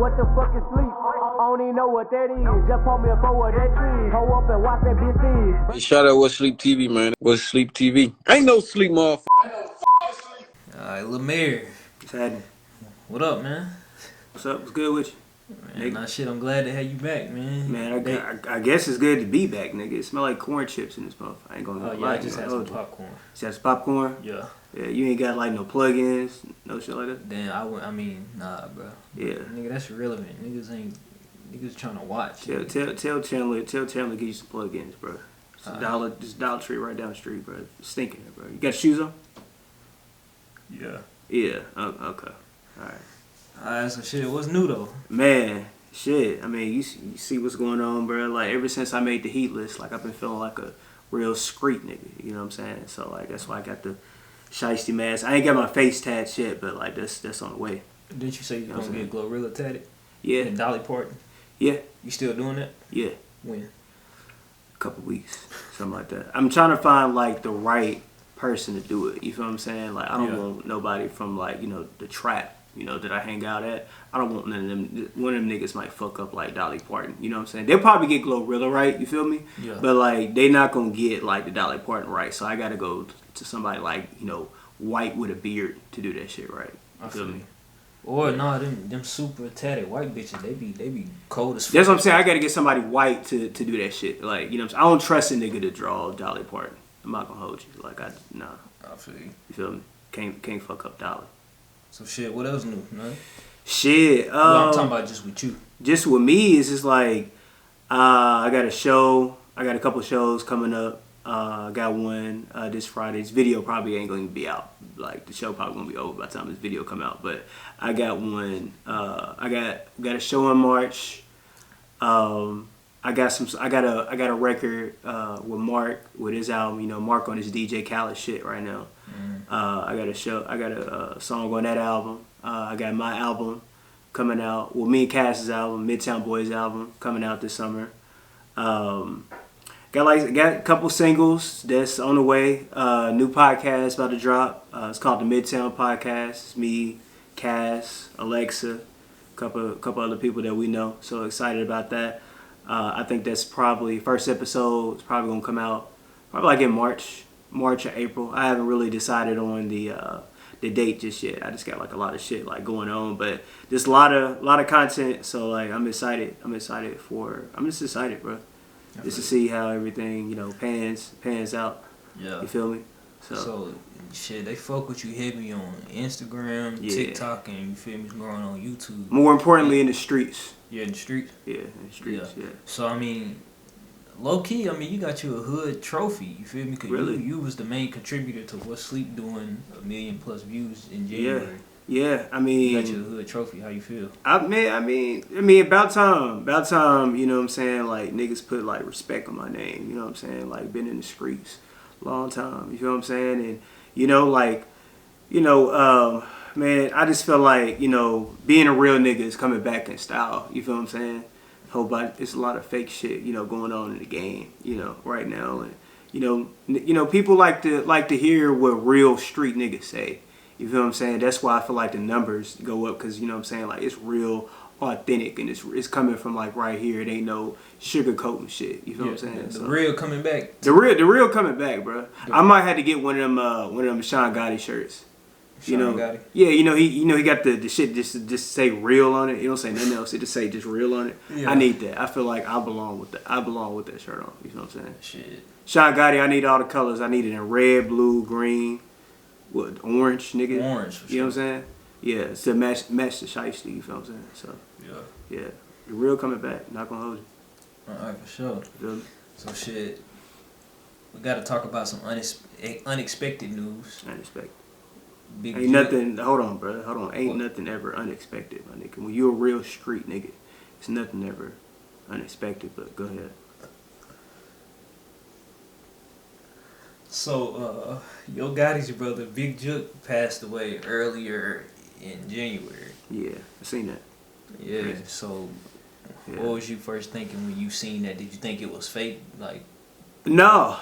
What the fuck is sleep? I don't even know what that is. Just pull me up over that tree. Hold up and watch that bitch feed. Hey, shout out What's Sleep TV, man. What's Sleep TV? Ain't no sleep, motherfucker. Alright, Lil Mayr. What's happening? What up, man? What's up? What's good with you? Man, nah, shit, I'm glad to have you back, man. Man, I guess it's good to be back, nigga. It smell like corn chips in this motherfucker. I ain't gonna lie. I just had some popcorn. You had some popcorn? Yeah. Yeah, you ain't got like no plugins, no shit like that? Damn, nah, bro. Yeah. Nigga, that's irrelevant. Niggas trying to watch. Tell Chandler to get you some plugins, bro. Just Dollar Tree right down the street, bro. Stinking it, bro. You got shoes on? Yeah. Yeah. Okay. Alright. Alright, so shit, what's new though? Man, shit. I mean, you see what's going on, bro. Like, ever since I made the Heat list, like, I've been feeling like a real street nigga. You know what I'm saying? So, like, that's why I got the shiesty mask. I ain't got my face tat yet, but, like, that's on the way. Didn't you say you gonna get GloRilla tatted? Yeah. And Dolly Parton? Yeah. You still doing that? Yeah. When? A couple weeks. Something like that. I'm trying to find, like, the right person to do it. You feel what I'm saying? Like, I don't want nobody from, like, you know, the trap, you know, that I hang out at. I don't want none of them. One of them niggas might fuck up like Dolly Parton. You know what I'm saying? They'll probably get GloRilla right. You feel me? Yeah. But like, they not gonna get like the Dolly Parton right. So I gotta go to somebody like, you know, white with a beard to do that shit right. You feel me? Or no, them super tatted white bitches, they be cold as fuck. That's what I'm saying. I gotta get somebody white to do that shit. Like, you know what I'm saying? I don't trust a nigga to draw Dolly Parton. I'm not gonna hold you. Like, nah. I feel you. You feel me? Can't fuck up Dolly. So shit, what else new? No? Shit. Well, I'm talking about just with you. Just with me, it's just like I got a show. I got a couple shows coming up. I got one this Friday. This video probably ain't going to be out. Like, the show probably going to be over by the time this video come out. But I got one. I got a show in March. I got a record with Mark with his album. You know, Mark on his DJ Khaled shit right now. I got a song on that album. I got my album coming out. Well, me and Cass's album, Midtown Boys album, coming out this summer. Got a couple singles that's on the way. New podcast about to drop. It's called the Midtown Podcast. It's me, Cass, Alexa, a couple other people that we know. So excited about that. I think that's probably first episode. It's probably gonna come out probably like in March or April. I haven't really decided on the date just yet. I just got like a lot of shit like going on, but there's a lot of content. So like I'm excited, bro. Just to see how everything, you know, pans out. Yeah. You feel me? So shit, they fuck with you heavy on Instagram, TikTok, and you feel me, growing on YouTube. More importantly, in the streets. Yeah, in the streets. Yeah, in the streets. Yeah. So I mean, low key, I mean, you got you a hood trophy. You feel me? Cause really? You was the main contributor to What's Sleep doing 1 million+ views in January. Yeah. I mean, you got your hood trophy. How you feel? I mean, about time. You know what I'm saying? Like, niggas put like respect on my name. You know what I'm saying? Like, been in the streets long time. You feel what I'm saying? And you know, like, you know, man, I just feel like, you know, being a real nigga is coming back in style. You feel what I'm saying? It's a lot of fake shit, you know, going on in the game, you know, right now. And you know, people like to hear what real street niggas say. You feel what I'm saying? That's why I feel like the numbers go up, because, you know what I'm saying, like, it's real authentic and it's coming from like right here. It ain't no sugarcoating shit. You feel what I'm saying? The real coming back. The real coming back, bro. I might have to get one of them Sean Gotti shirts. Gotti? Yeah, he got the shit just say real on it. You don't say nothing else. It just say just real on it. Yeah. I need that. I feel like I belong with that shirt on. You know what I'm saying? Shit. Sean Gotti, I need all the colors. I need it in red, blue, green, orange, nigga. Orange, for sure. You know what I'm saying? Yeah, it's to match the shiesty. You feel what I'm saying? So yeah, the real coming back. Not gonna hold you. Alright, for sure. So shit, we gotta talk about some unexpected news. Unexpected. Big Ain't Jook. nothing. Hold on, brother. Hold on. Ain't nothing ever unexpected, my nigga. When you a real street nigga, it's nothing ever unexpected. But go ahead. So, Yo Gotti's brother, Big Jook, passed away earlier in January. Yeah, I seen that. Yeah. Crazy. So, what was you first thinking when you seen that? Did you think it was fake? Like, nah.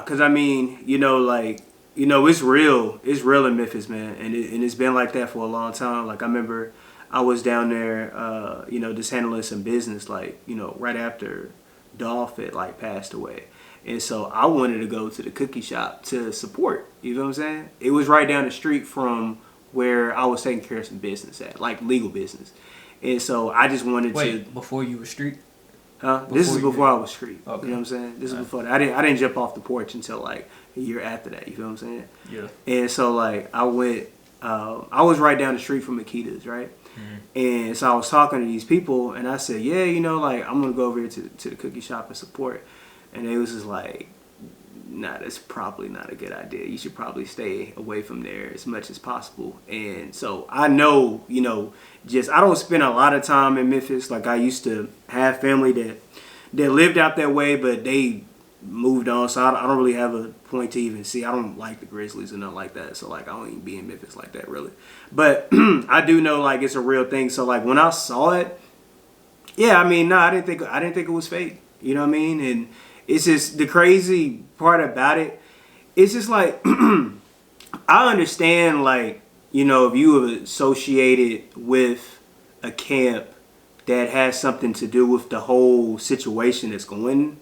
Cause I mean, you know, like, you know, it's real in Memphis, man, and it's been like that for a long time. Like, I remember I was down there, you know, just handling some business, like, you know, right after Dolph had like passed away. And so I wanted to go to the cookie shop to support, you know what I'm saying? It was right down the street from where I was taking care of some business at, like legal business. And so I just wanted to. Wait, before you were street? This is before I was street. Okay. You know what I'm saying? This is before that. I didn't jump off the porch until like a year after that. You feel what I'm saying? Yeah. And so like I went. I was right down the street from Makita's, right? Mm-hmm. And so I was talking to these people, and I said, yeah, you know, like I'm gonna go over here to the cookie shop and support. And they was just like, nah, that's probably not a good idea. You should probably stay away from there as much as possible. And so I know, you know, just I don't spend a lot of time in Memphis. Like I used to have family that lived out that way, but they moved on. So I don't really have a point to even see. I don't like the Grizzlies or nothing like that. So like I don't even be in Memphis like that really. But I do know like it's a real thing. So like when I saw it, yeah, I mean, no, I didn't think it was fake. You know what I mean? And it's just the crazy part about it. It's just like I understand, like, you know, if you are associated with a camp that has something to do with the whole situation that's going.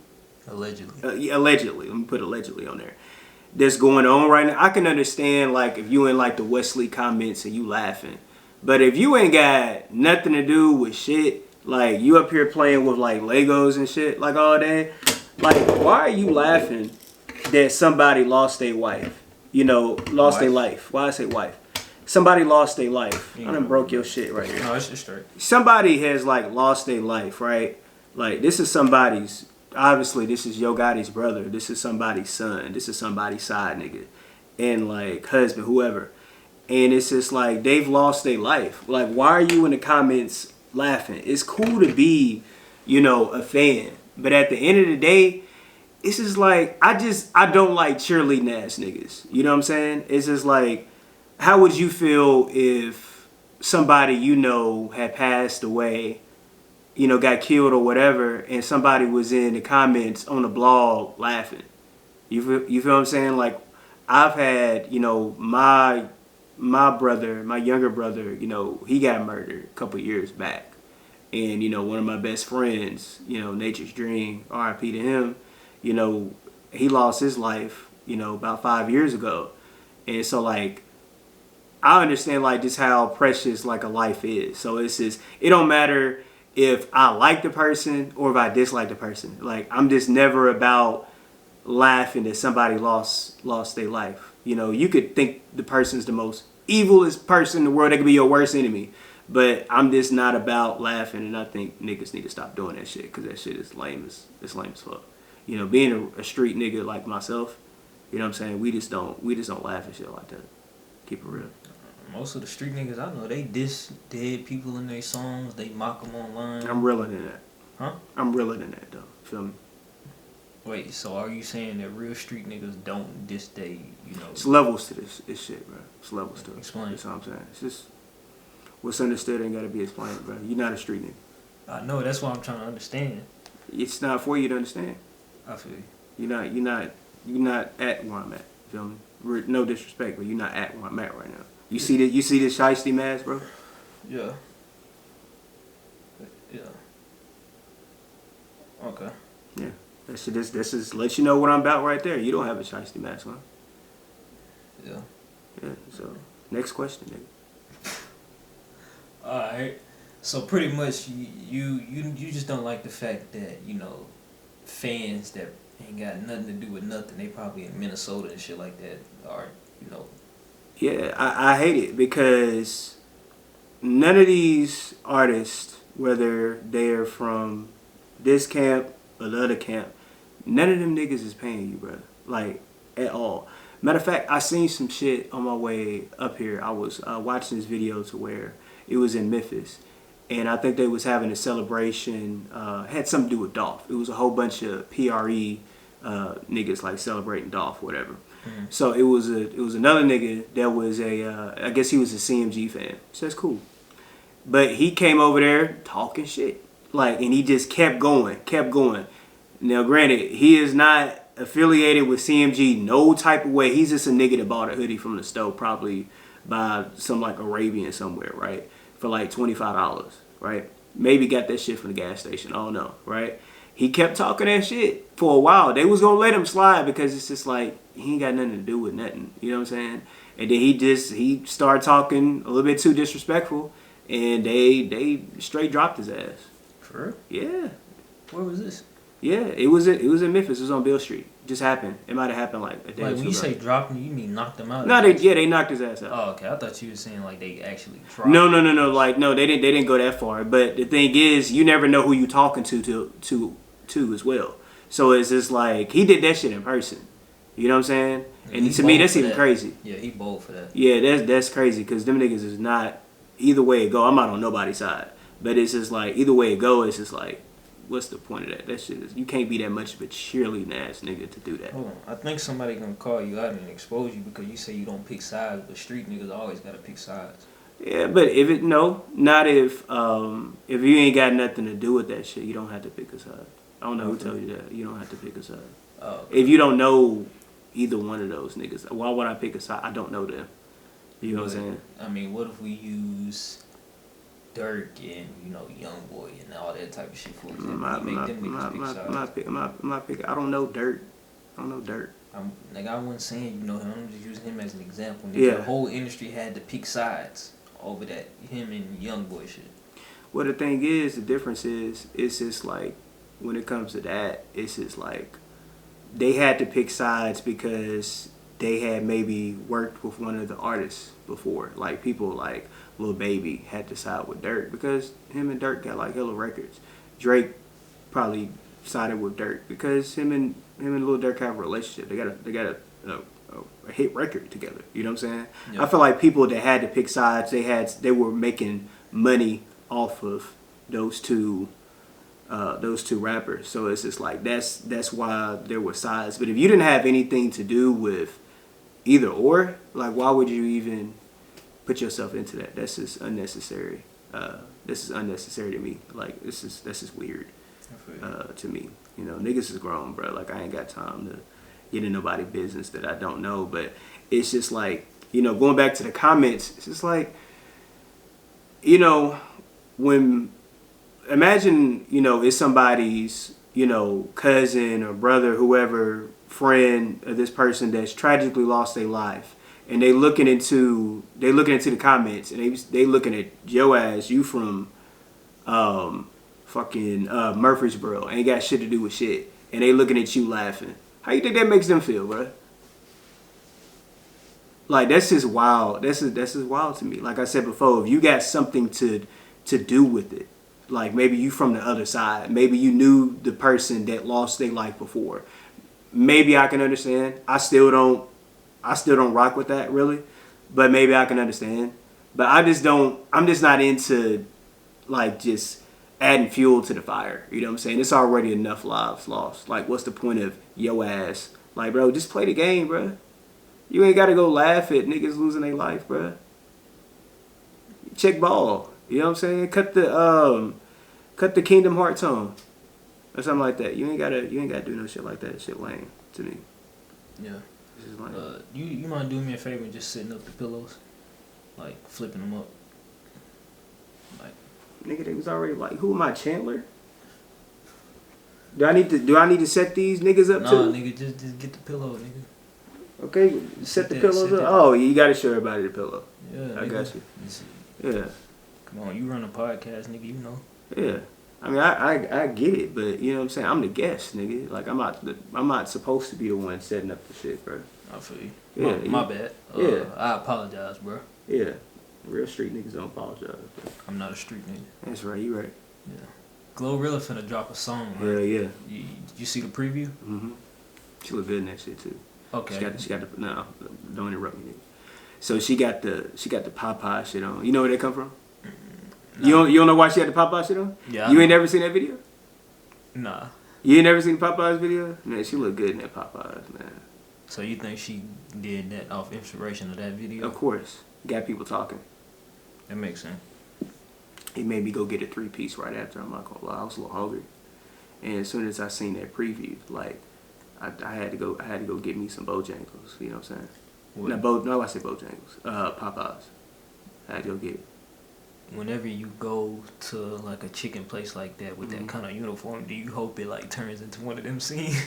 Allegedly. Allegedly. Let me put allegedly on there. That's going on right now. I can understand, like, if you in like the Wesley comments and you laughing, but if you ain't got nothing to do with shit, like you up here playing with like Legos and shit like all day. Like, why are you laughing that somebody lost their wife? You know, lost their life. Why I say wife? Somebody lost their life. I done broke your shit right here. No, it's just straight. Somebody has, like, lost their life, right? Like, this is somebody's, obviously, this is Yo Gotti's brother. This is somebody's son. This is somebody's side nigga. And, like, husband, whoever. And it's just, like, they've lost their life. Like, why are you in the comments laughing? It's cool to be, you know, a fan. But at the end of the day, it's just like, I don't like cheerleading ass niggas. You know what I'm saying? It's just like, how would you feel if somebody you know had passed away, you know, got killed or whatever, and somebody was in the comments on the blog laughing? You feel what I'm saying? Like, I've had, you know, my brother, my younger brother, you know, he got murdered a couple years back. And, you know, one of my best friends, you know, Nature's Dream, R.I.P. to him, you know, he lost his life, you know, about 5 years ago. And so, like, I understand, like, just how precious, like, a life is. So it's just, it don't matter if I like the person or if I dislike the person. Like, I'm just never about laughing that somebody lost their life. You know, you could think the person's the most evilest person in the world. They could be your worst enemy. But I'm just not about laughing, and I think niggas need to stop doing that shit because that shit is lame as fuck. You know, being a street nigga like myself, you know what I'm saying? We just don't laugh at shit like that. Keep it real. Most of the street niggas I know, they diss dead people in their songs. They mock them online. I'm realer than that. Huh? I'm realer than that though. Feel me? Wait, so are you saying that real street niggas don't diss they, you know? It's levels to this shit, bro. It's levels to it. Explain. That's what I'm saying. It's just what's understood ain't gotta be explained, bro. You're not a street nigga. I know, that's what I'm trying to understand. It's not for you to understand. I feel you. You're not at where I'm at. Feel me? No disrespect, but you're not at where I'm at right now. You see this shiesty mask, bro? Yeah. Yeah. Okay. Yeah. This is let you know what I'm about right there. You don't have a shiesty mask on. Yeah. Yeah. So next question, nigga. Alright. So pretty much you just don't like the fact that, you know, fans that ain't got nothing to do with nothing, they probably in Minnesota and shit like that are, you know. Yeah, I hate it because none of these artists, whether they're from this camp or the other camp, none of them niggas is paying you, bro. Like, at all. Matter of fact, I seen some shit on my way up here. I was watching this video to where it was in Memphis. And I think they was having a celebration, had something to do with Dolph. It was a whole bunch of PRE niggas like celebrating Dolph, whatever. Mm-hmm. So it was another nigga that was I guess he was a CMG fan. So that's cool. But he came over there talking shit. Like, and he just kept going. Now, granted, he is not affiliated with CMG no type of way. He's just a nigga that bought a hoodie from the store, probably by some like Arabian somewhere, right? for like $25, right? Maybe got that shit from the gas station. I don't know, right? He kept talking that shit for a while. They was gonna let him slide because it's just like he ain't got nothing to do with nothing. You know what I'm saying? And then he started talking a little bit too disrespectful, and they straight dropped his ass. For real? Yeah. Where was this? Yeah, it was in Memphis. It was on Beale Street. Just happened. It might have happened like a day or Like two when you ago. say dropped him, you mean knocked him out? No, they knocked his ass out. Oh, okay. I thought you were saying like they actually dropped. No. Like no, they didn't go that far. But the thing is, you never know who you talking to as well. So it's just like he did that shit in person. You know what I'm saying? And He's to me, bold that's for even that. crazy. Yeah, he bold for that. Yeah, that's crazy because them niggas is not either way it go. I'm not on nobody's side, but it's just like either way it go, it's just like, what's the point of that? That shit is, you can't be that much of a cheerleading ass nigga to do that. Hold on. I think somebody gonna call you out and expose you because you say you don't pick sides, but street niggas always gotta pick sides. Yeah, but not if you ain't got nothing to do with that shit, you don't have to pick a side. I don't know who told you that. You don't have to pick a side. Oh, okay. If you don't know either one of those niggas, why would I pick a side? I don't know them. You know what I'm saying? I mean, what if we use Dirk and YoungBoy and all that type of shit for example? We make them niggas pick sides. I don't know Dirt. I wasn't saying you know him. I'm just using him as an example. Yeah. The whole industry had to pick sides over that him and YoungBoy shit. Well, the thing is, the difference is, it's just like, when it comes to that, it's just like, they had to pick sides because they had maybe worked with one of the artists before. Like, people like Lil Baby had to side with Dirk because him and Dirk got like hella records. Drake probably sided with Dirk because him and Lil Durk have a relationship. They got a hit record together. You know what I'm saying? Yeah. I feel like people that had to pick sides, they were making money off of those two rappers. So it's just like that's why there were sides. But if you didn't have anything to do with either or, like, why would you even put yourself into that? That's just unnecessary. This is unnecessary to me. Like, this is weird to me. You know, niggas is grown, bro. Like, I ain't got time to get in nobody's business that I don't know. But it's just like, going back to the comments, it's just like, when imagine, it's somebody's, cousin or brother, whoever, friend of this person that's tragically lost their life, and they looking into the comments, and they looking at your ass, you from fucking Murfreesboro, ain't got shit to do with shit, and they looking at you laughing. How you think that makes them feel, bro? Like, that's just wild. That's just wild to me. Like I said before, if you got something to do with it, like maybe you from the other side, maybe you knew the person that lost their life before, maybe I can understand. I still don't rock with that really, but maybe I can understand. But I'm just not into like just adding fuel to the fire. You know what I'm saying? It's already enough lives lost. Like, what's the point of yo ass? Like, bro, just play the game, bro. You ain't gotta go laugh at niggas losing their life, bro. Check ball. You know what I'm saying? Cut the Kingdom Hearts on, or something like that. You ain't gotta do no shit like that. Shit lame to me. Yeah. It's just lame. You mind doing me a favor and just setting up the pillows, like flipping them up, like. Nigga, they was already like, who am I, Chandler? Do I need to set these niggas up too? Nah, nigga, just get the pillow, nigga. Okay, set the pillows up. Oh, you gotta show everybody the pillow. Yeah, I got you. Yeah. Come on, you run a podcast, nigga. You know. Yeah. I mean, I get it, but you know what I'm saying? I'm the guest, nigga. Like, I'm not supposed to be the one setting up the shit, bro. I feel you. Yeah, my bad. Yeah. I apologize, bro. Yeah. Real street niggas don't apologize, bro. I'm not a street nigga. That's right. You right. Yeah. GloRilla finna drop a song, right? Hell yeah. You see the preview? Mm-hmm. She look good in that shit too. Okay. She got the no, don't interrupt me, nigga. So she got the Popeye shit on. You know where they come from? Nah. You don't know why she had the Popeye shit on? Yeah. You ain't never seen that video? Nah. You ain't never seen Popeye's video? Man, she look good in that Popeyes, man. So you think she did that off inspiration of that video? Of course. Got people talking. That makes sense. He made me go get a 3-piece right after. I'm not gonna lie, I was a little hungry. And as soon as I seen that preview, like, I had to go get me some Bojangles. You know what I'm saying? What? No, I say Bojangles. Popeyes. I had to go get it. whenever you go to like a chicken place like that with that kind of uniform, do you hope it like turns into one of them scenes?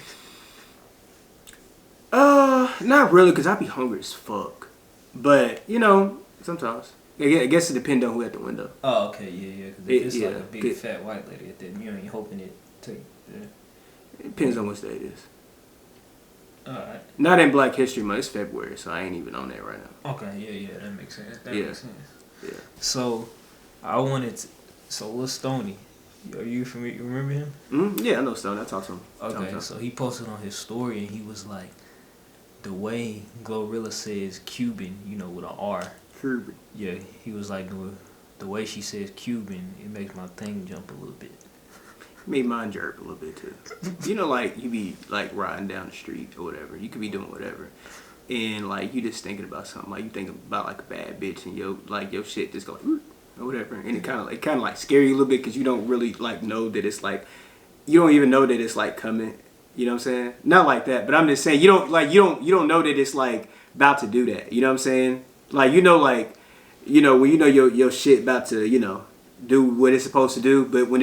Not really, because I be hungry as fuck. But, you know, sometimes. I guess it depends on who at the window. Oh, okay, yeah. Because if it's like a big fat white lady at that, you ain't hoping it take. Yeah. It depends on which day it is. Alright. Not in Black History Month. It's February, so I ain't even on that right now. Okay, yeah, that makes sense. That makes sense. Yeah. So, I wanted to. So, Lil Stoney, are you familiar? You remember him? Yeah, I know Stoney. I talked to him. Okay, so he posted on his story and he was like, the way GloRilla says Cuban, you know, with an R. Cuban. Yeah, he was like, the way she says Cuban, it makes my thing jump a little bit. Made mine jerk a little bit too. You know, like you be like riding down the street or whatever. You could be doing whatever, and like you just thinking about something. Like you thinking about like a bad bitch, and your shit just go or whatever, and it kind of like scare you a little bit because you don't really like know that it's like you don't even know that it's like coming. You know what I'm saying? Not like that, but I'm just saying you don't know that it's like about to do that. You know what I'm saying? Like when you know your shit about to do what it's supposed to do, but when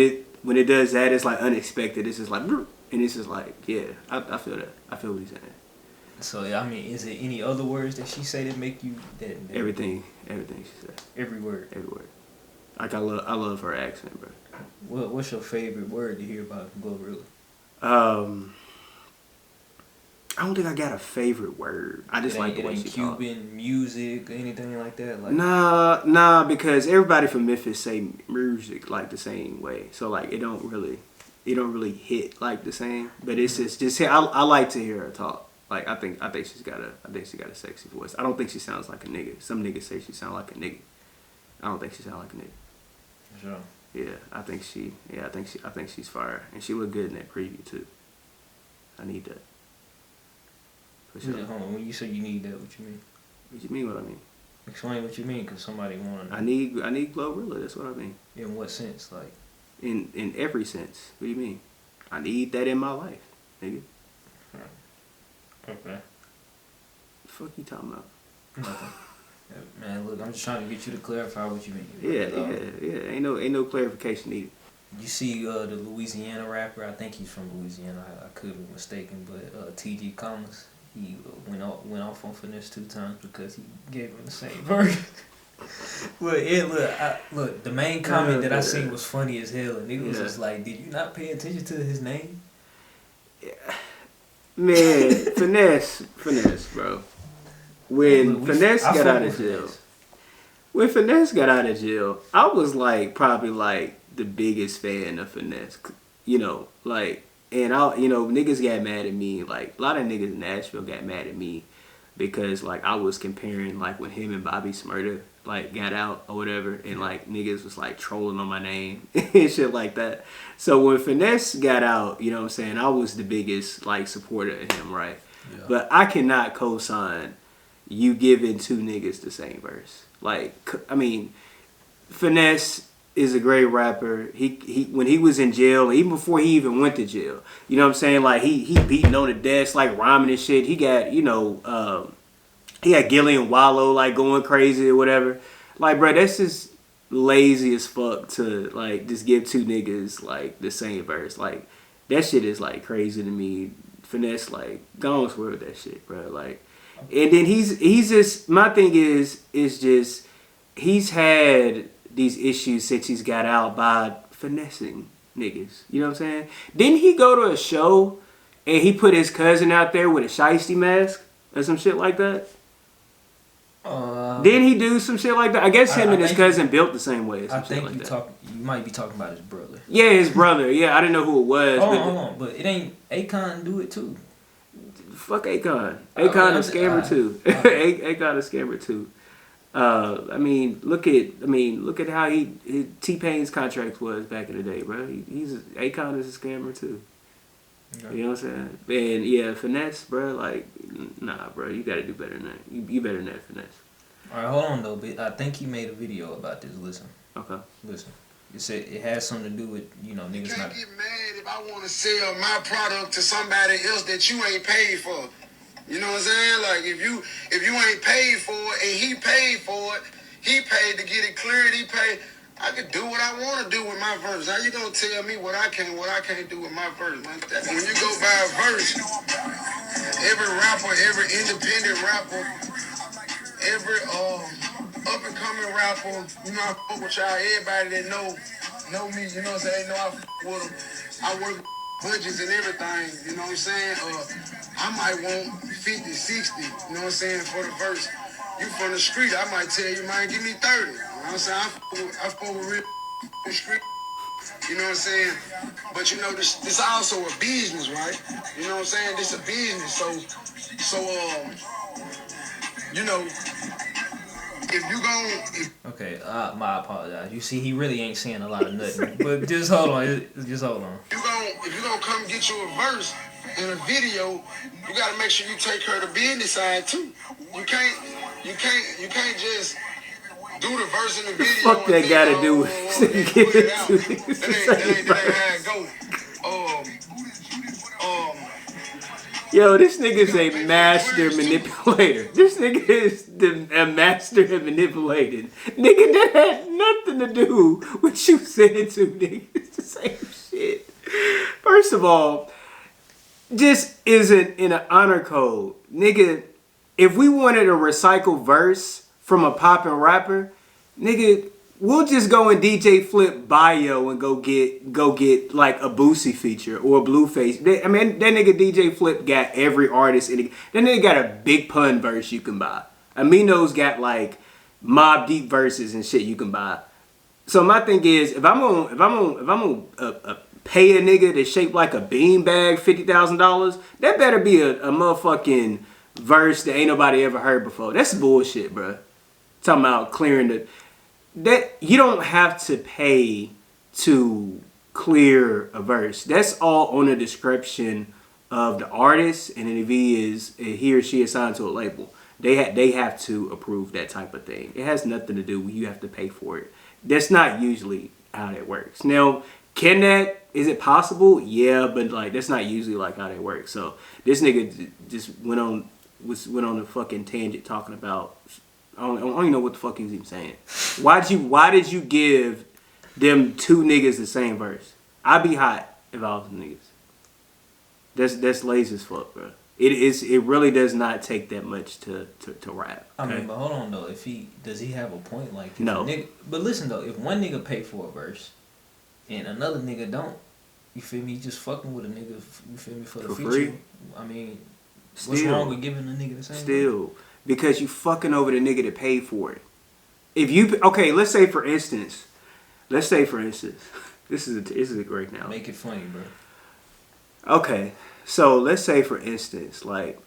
it does that, it's like unexpected. It's just like, and it's just like, yeah, I feel that. I feel what he's saying. So I mean, is there any other words that she say that make you that everything she said. Every word. Like I love her accent, bro. What's your favorite word to hear about GloRilla? I don't think I got a favorite word. I just like the way she talks. Cuban music or anything like that? Like Nah, because everybody from Memphis say music like the same way. So like it don't really hit like the same. But it's just I like to hear her talk. Like I think she's got a sexy voice. I don't think she sounds like a nigga. Some niggas say she sounds like a nigga. I don't think she sounds like a nigga. Sure. Yeah, I think she's fire, and she looked good in that preview too. I need that. For sure. Yeah, hold on. When you say you need that, what you mean? What you mean? What I mean? Explain what you mean, cause somebody wanna know. I need GloRilla. That's what I mean. In what sense, like? In every sense. What do you mean? I need that in my life, nigga. Okay. The fuck you talking about? Nothing. Man, look, I'm just trying to get you to clarify what you mean. Yeah. Ain't no clarification needed. You see the Louisiana rapper, I think he's from Louisiana, I could be mistaken, but TG Commas, he went off on Finesse2Tymes because he gave him the same verse. Look, the main comment that I seen was funny as hell, and it was just like, did you not pay attention to his name? Yeah. Man, finesse, bro. When Finesse got out of jail, I was like probably like the biggest fan of Finesse, and niggas got mad at me. Like a lot of niggas in Nashville got mad at me because like I was comparing like when him and Bobby Smurda like got out or whatever, and like niggas was like trolling on my name and shit like that. So when Finesse got out, you know what I'm saying, I was the biggest like supporter of him, right? Yeah. But I cannot co-sign you giving two niggas the same verse. Like, I mean, Finesse is a great rapper. He when he was in jail, even before he even went to jail, you know what I'm saying? Like he beating on the desk, like rhyming and shit. He got he had Gillian Wallow like going crazy or whatever. Like, bro, that's just lazy as fuck to like just give two niggas like the same verse. Like that shit is like crazy to me. Finesse, like, go on swear with that shit, bro. Like, and then he's just, my thing is just he's had these issues since he's got out by finessing niggas. You know what I'm saying? Didn't he go to a show and he put his cousin out there with a shiesty mask or some shit like that? Didn't he do some shit like that? I guess him and his cousin built the same way. Or some shit like that. You might be talking about his brother. Yeah, his brother. Yeah, I didn't know who it was. Hold on. But it ain't Akon do it too. Fuck Akon. Akon a scammer too. Akon a scammer too. I mean, look at how T-Pain's contract was back in the day, bro. Akon is a scammer too. Okay. You know what I'm saying? And yeah, Finesse, bro. Like, nah, bro. You gotta do better than that. You better than that, Finesse. All right, hold on though. But I think he made a video about this. Listen. Okay. Listen. It said it has something to do with niggas you can't not. Get mad if I want to sell my product to somebody else that you ain't paid for. You know what I'm saying? Like if you ain't paid for it and he paid for it, he paid to get it cleared. He paid. I can do what I want to do with my verse. How you gonna tell me what I can't do with my verse, man? When you go by a verse, every rapper, every independent rapper, every up and coming rapper, you know, I fuck with y'all. Everybody that know me, you know what I'm saying? They know I fuck with them. I work with budgets and everything, you know what I'm saying? I might want 50, 60, you know what I'm saying, for the verse. You from the street, I might tell you, man, give me 30. You know what I'm saying? I fuck with real street. You know what I'm saying? But you know, this also a business, right? You know what I'm saying? This a business. So you know, if you gon' Okay, my apologize. You see, he really ain't saying a lot of nothing. But just hold on. Just hold on. if you gonna come get you a verse in a video, you gotta make sure you take her to business side too. You can't just do the verse in the video. Fuck that gotta do with it out. That ain't how it go. Yo, this nigga's a master manipulator. This nigga is a master at manipulating. Nigga, that had nothing to do with what you said to nigga. It's the same shit. First of all, this isn't in an honor code. Nigga, if we wanted a recycled verse from a poppin' rapper, nigga, we'll just go in DJ Flip bio and go get like a Boosie feature or a Blueface. I mean, that nigga DJ Flip got every artist in it. That nigga got a Big Pun verse you can buy. Amino's got like Mob Deep verses and shit you can buy. So my thing is, if I'm gonna pay a nigga that's shaped like a beanbag, $50,000, that better be a motherfucking verse that ain't nobody ever heard before. That's bullshit, bro. Talking about clearing the... That you don't have to pay to clear a verse. That's all on the description of the artist, and then if he or she is signed to a label, they have to approve that type of thing. It has nothing to do with you have to pay for it. That's not usually how that works. Now, is it possible? Yeah, but like that's not usually like how that works. So this nigga just went on a fucking tangent talking about. I don't even know what the fuck he was even saying. Why did you give them two niggas the same verse? I'd be hot if I was niggas. That's lazy as fuck, bro. It really does not take that much to rap. Okay? I mean, but hold on though. Does he have a point? Like no. But listen though, if one nigga pay for a verse and another nigga don't, you feel me? Just fucking with a nigga, you feel me, for the future. Free? I mean, what's wrong with giving a nigga the same verse? Because you fucking over the nigga that paid for it. Let's say for instance, this is a great now. Make it funny, bro. Okay, so let's say for instance, like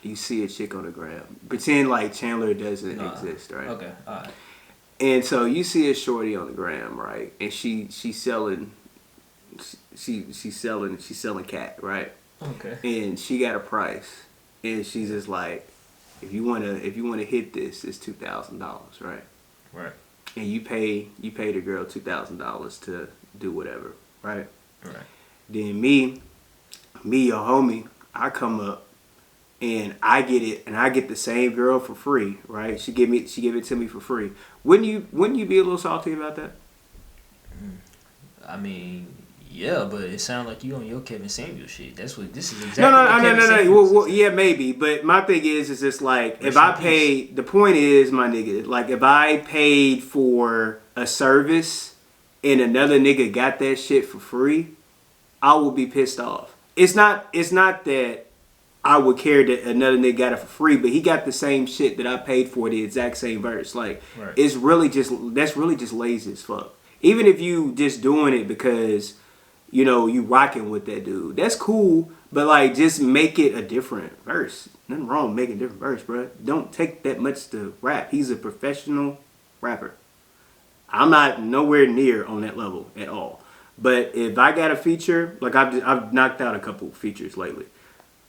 you see a chick on the gram. Pretend like Chandler doesn't exist, right? Okay, alright. And so you see a shorty on the gram, right? And she's selling cat, right? Okay. And she got a price, and she's just like, if you wanna hit this, it's $2,000, right? Right. And you pay the girl $2,000 to do whatever, right? Right. Then me, your homie, I come up and I get it, and I get the same girl for free, right? She give it to me for free. Wouldn't you be a little salty about that? I mean, yeah, but it sounds like you on your Kevin Samuel shit. This is exactly No. Well, yeah, maybe. But my thing is just like, if I paid, the point is, my nigga, like if I paid for a service and another nigga got that shit for free, I would be pissed off. It's not that I would care that another nigga got it for free, but he got the same shit that I paid for, the exact same verse. Like, right. That's really just lazy as fuck. Even if you just doing it because, you know, you rocking with that dude, that's cool, but like just make it a different verse. Nothing wrong with making a different verse, bro. Don't take that much to rap. He's a professional rapper. I'm not nowhere near on that level at all. But if I got a feature, like I've knocked out a couple features lately,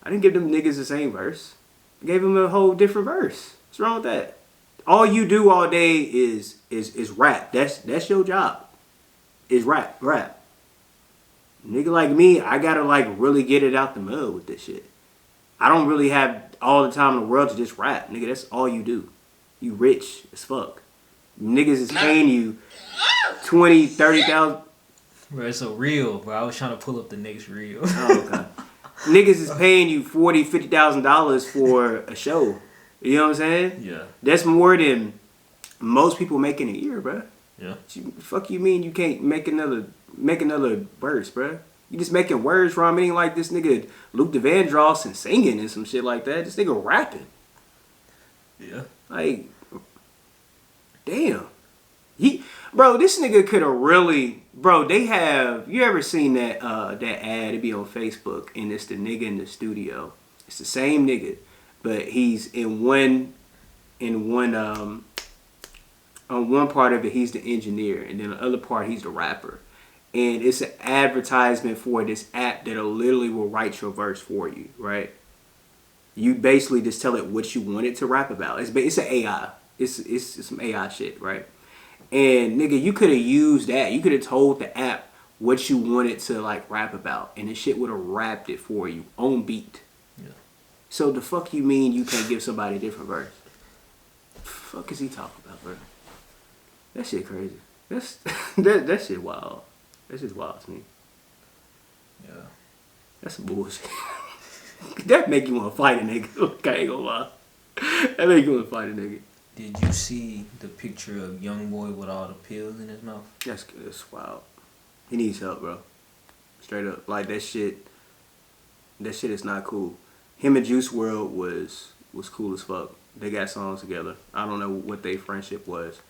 I didn't give them niggas the same verse. I gave them a whole different verse. What's wrong with that? All you do all day is rap. That's your job. Is rap. Nigga like me, I gotta like really get it out the mud with this shit. I don't really have all the time in the world to just rap. Nigga, that's all you do. You rich as fuck. Niggas is paying you 20, 30,000. Bro, it's a reel, bro. I was trying to pull up the next reel. Oh, okay. Niggas is paying you $40,000, $50,000 for a show. You know what I'm saying? Yeah. That's more than most people make in a year, bro. Yeah. Fuck you mean you can't make another verse, bro? You just making words from it. Ain't like this nigga Luke Vandross and singing and some shit like that. This nigga rapping. Yeah. Like, damn. Bro, this nigga could have really, bro, they have, you ever seen that that ad? It be on Facebook, and it's the nigga in the studio. It's the same nigga, but he's on one part of it, he's the engineer, and then the other part, he's the rapper. And it's an advertisement for this app that'll literally will write your verse for you, right? You basically just tell it what you want it to rap about. It's an AI. It's some AI shit, right? And nigga, you could have used that. You could have told the app what you wanted to like rap about, and the shit would have rapped it for you on beat. Yeah. So the fuck you mean you can't give somebody a different verse? The fuck is he talking about, bro? That shit crazy. That shit wild. That's just wild to me. Yeah. That's some bullshit. That make you want to fight a nigga. I ain't gonna lie. That make you want to fight a nigga. Did you see the picture of YoungBoy with all the pills in his mouth? That's wild. He needs help, bro. Straight up. Like, that shit is not cool. Him and Juice WRLD was cool as fuck. They got songs together. I don't know what their friendship was.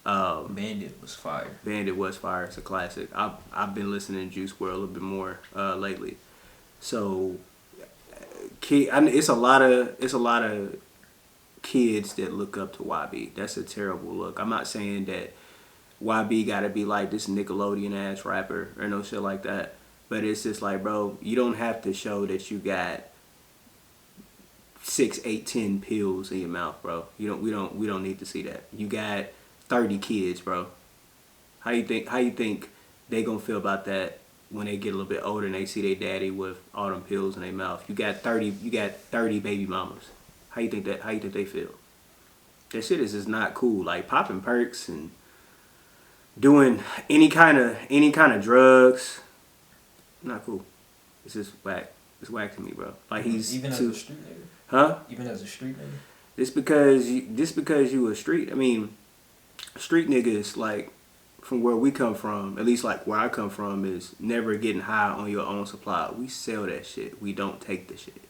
Bandit was fire. Bandit was fire. It's a classic. I've been listening to Juice WRLD a little bit more lately. So, it's a lot of kids that look up to YB. That's a terrible look. I'm not saying that YB gotta be like this Nickelodeon ass rapper or no shit like that. But it's just like, bro, you don't have to show that you got 6, 8, 10 pills in your mouth, bro. We don't need to see that. You got 30 kids, bro. How you think they gonna feel about that when they get a little bit older and they see their daddy with all them pills in their mouth? You got 30 baby mamas. How you think they feel? That shit is just not cool. Like popping perks and doing any kind of drugs, not cool. It's just whack. It's whack to me, bro. Like he's even as a street nigga. Huh? Even as a street nigga. Just because you a street. I mean, street niggas, like from where we come from, at least like where I come from, is never getting high on your own supply. We sell that shit. We don't take the shit.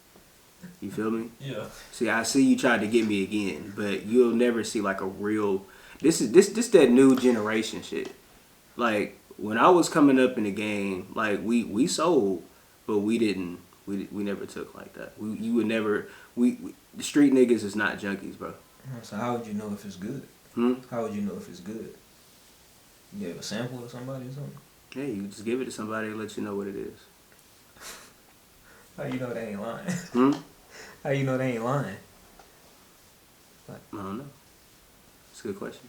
You feel me? Yeah. See, I see you tried to get me again, but you'll never see like a real. This that new generation shit. Like when I was coming up in the game, like we sold, but we didn't. We never took like that. You would never. The street niggas is not junkies, bro. So how would you know if it's good? How would you know if it's good? You gave a sample to somebody or something? Yeah, you just give it to somebody and let you know what it is. How you know they ain't lying? How you know they ain't lying? Like, I don't know. It's a good question.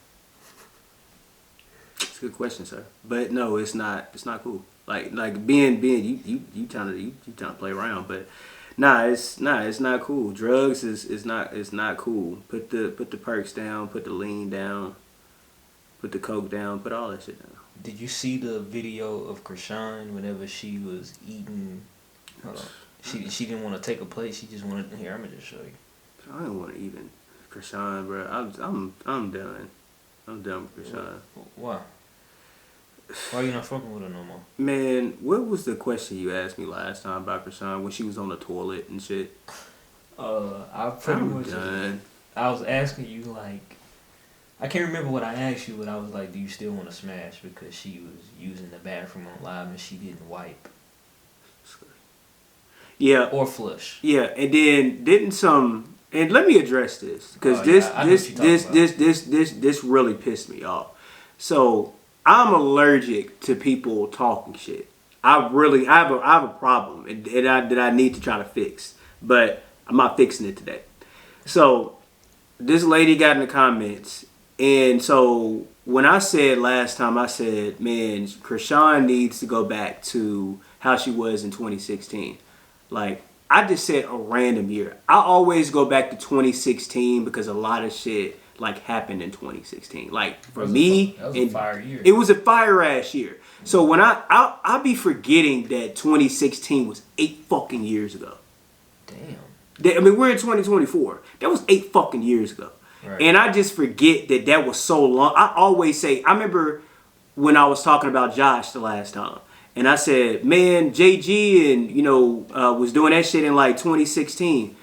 It's a good question, sir. But no, it's not. It's not cool. Like being you trying to play around, but it's not cool. Drugs is not cool. Put the perks down. Put the lean down. Put the coke down. Put all that shit down. Did you see the video of Chrisean whenever she was eating? Hold on. She didn't want to take a plate. She just wanted. Here, I'm gonna just show you. I don't want to even Chrisean, bro. I'm done. I'm done with Chrisean. Why? Why you not fucking with her no more? Man, what was the question you asked me last time about Chrisean when she was on the toilet and shit? I pretty much done. I was asking you like, I can't remember what I asked you, but I was like, do you still want to smash because she was using the bathroom on live and she didn't wipe? Yeah. Or flush. Yeah, and then didn't some. And let me address this because this really pissed me off. So I'm allergic to people talking shit. I have a problem that I need to try to fix, but I'm not fixing it today. So this lady got in the comments, and so when I said last time, I said, man, Chrisean needs to go back to how she was in 2016. Like, I just said a random year. I always go back to 2016 because a lot of shit, like happened in 2016. Like for me, that was a fire year. It was a fire ass year. So when I'll be forgetting that 2016 was 8 fucking years ago. Damn. I mean, we're in 2024. That was 8 fucking years ago. Right. And I just forget that was so long. I always say, I remember when I was talking about Josh the last time. And I said, man, JG and, was doing that shit in like 2016.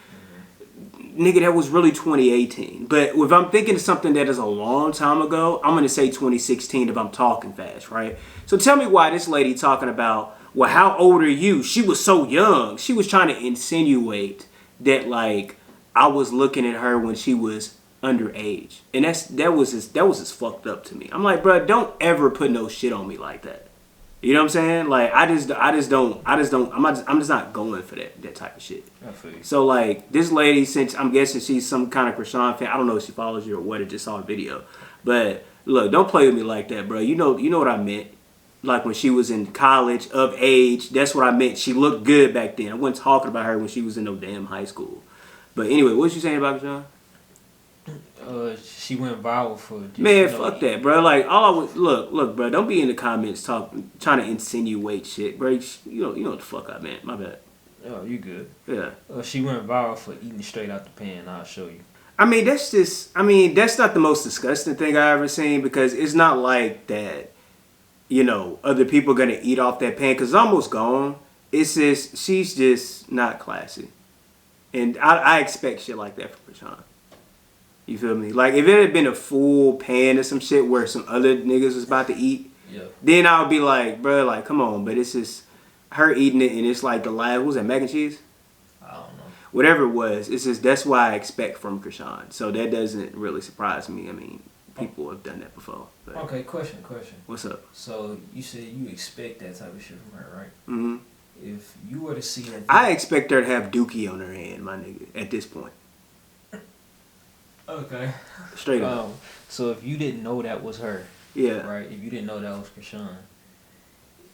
Nigga, that was really 2018. But if I'm thinking of something that is a long time ago, I'm going to say 2016 if I'm talking fast, right? So tell me why this lady talking about, well, how old are you? She was so young. She was trying to insinuate that, like, I was looking at her when she was underage. And that was as fucked up to me. I'm like, bro, don't ever put no shit on me like that. You know what I'm saying? Like, I'm just not going for that type of shit. I feel you. So, like, this lady, since I'm guessing she's some kind of Chrisean fan, I don't know if she follows you or what, I just saw a video. But, look, don't play with me like that, bro. You know what I meant. Like, when she was in college, of age, that's what I meant. She looked good back then. I wasn't talking about her when she was in no damn high school. But anyway, what was you saying about Chrisean? She went viral for just, man, fuck that, bro. Like, all I would look, bro. Don't be in the comments trying to insinuate shit, bro. You know what the fuck I meant. My bad. Oh, you good? Yeah. She went viral for eating straight out the pan. I'll show you. I mean, that's not the most disgusting thing I ever seen, because it's not like that. Other people gonna eat off that pan because it's almost gone. It's just she's just not classy, and I expect shit like that from Chrisean. You feel me? Like, if it had been a full pan or some shit where some other niggas was about to eat, then I would be like, bro, like, come on. But it's just her eating it, and it's like the last, what was that, mac and cheese? I don't know. Whatever it was, it's just, that's what I expect from Chrisean. So that doesn't really surprise me. I mean, people have done that before. But. Okay, question. What's up? So, you said you expect that type of shit from her, right? Mm-hmm. If you were to see that... I expect her to have Dookie on her hand, my nigga, at this point. Okay. Straight up. So if you didn't know that was her, yeah, right? If you didn't know that was Chrisean,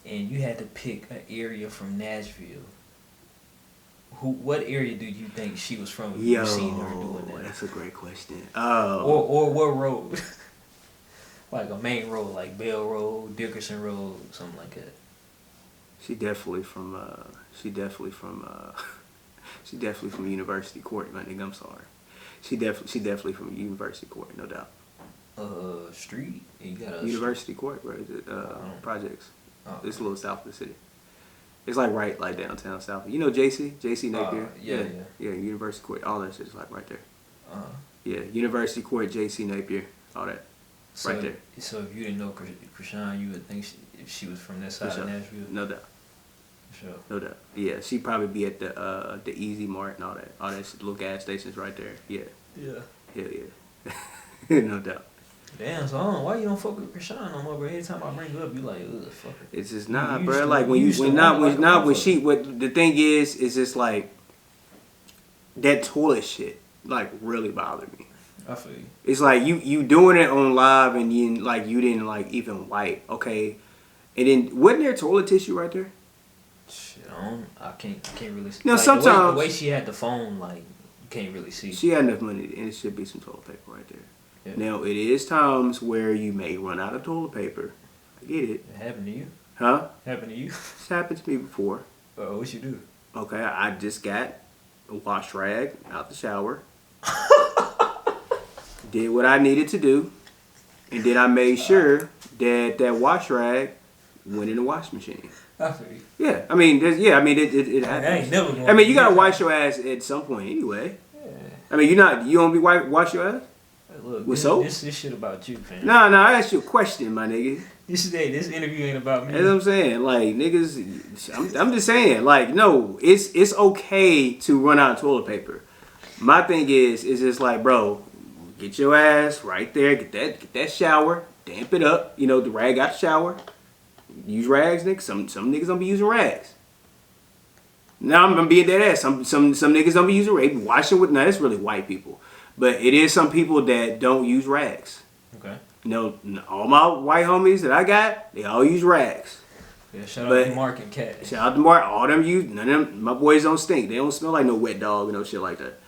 and you had to pick an area from Nashville, what area do you think she was from? If you seen her doing that? That's a great question. Or what road? Like a main road, like Bell Road, Dickerson Road, something like that. She definitely from University Court, my nigga. I'm sorry. She definitely from University Court, no doubt. Street? You got a University Court, bro. Projects. Oh. It's a little south of the city. It's like right, like downtown south. You know JC Napier? Yeah. University Court. All that shit is like right there. Yeah, University Court, JC Napier, all that. Right there. So if you didn't know Chrisean, you would think if she was from that side of Nashville? No doubt. Sure. No doubt. Yeah, she'd probably be at the Easy Mart and all that little gas stations right there. Yeah. Yeah. No doubt. Damn, so why you don't fuck with Chrisean no more, bro? Every time I bring it up, you like, ugh, fuck it. It's just not, bro. Like when the thing is just like that toilet shit like really bothered me. I feel you. It's like you doing it on live and you didn't like even wipe, okay? And then wasn't there toilet tissue right there? Shit, I can't really see. No, like, sometimes the way she had the phone, like you can't really see. She had enough money, and it should be some toilet paper right there. Yeah. Now it is times where you may run out of toilet paper. I get it. It happened to you? Huh? Happened to you? It's happened to me before. What you do? Okay, I just got a wash rag out the shower. Did what I needed to do, and then I made sure that wash rag went in the wash machine. I feel you. Yeah, I mean, it happens. I ain't never going. I mean, you gotta wash your ass at some point anyway. Yeah. I mean, you don't be wash your ass. Look, with soap? This shit about you, fam. No, I asked you a question, my nigga. This interview ain't about me. That's what I'm saying. Like, niggas, I'm just saying. Like, no, it's okay to run out of toilet paper. My thing is just like, bro, get your ass right there. Get that shower. Damp it up. The rag out the shower. Use rags, nigga. Some niggas don't be using rags. Now I'm gonna be at that ass. Some niggas don't be using rags. Washing with that's really white people. But it is some people that don't use rags. Okay. All my white homies that I got, they all use rags. Yeah, shout out to Mark and Cat. Shout out to Mark. All them use, none of them, my boys don't stink. They don't smell like no wet dog and no shit like that.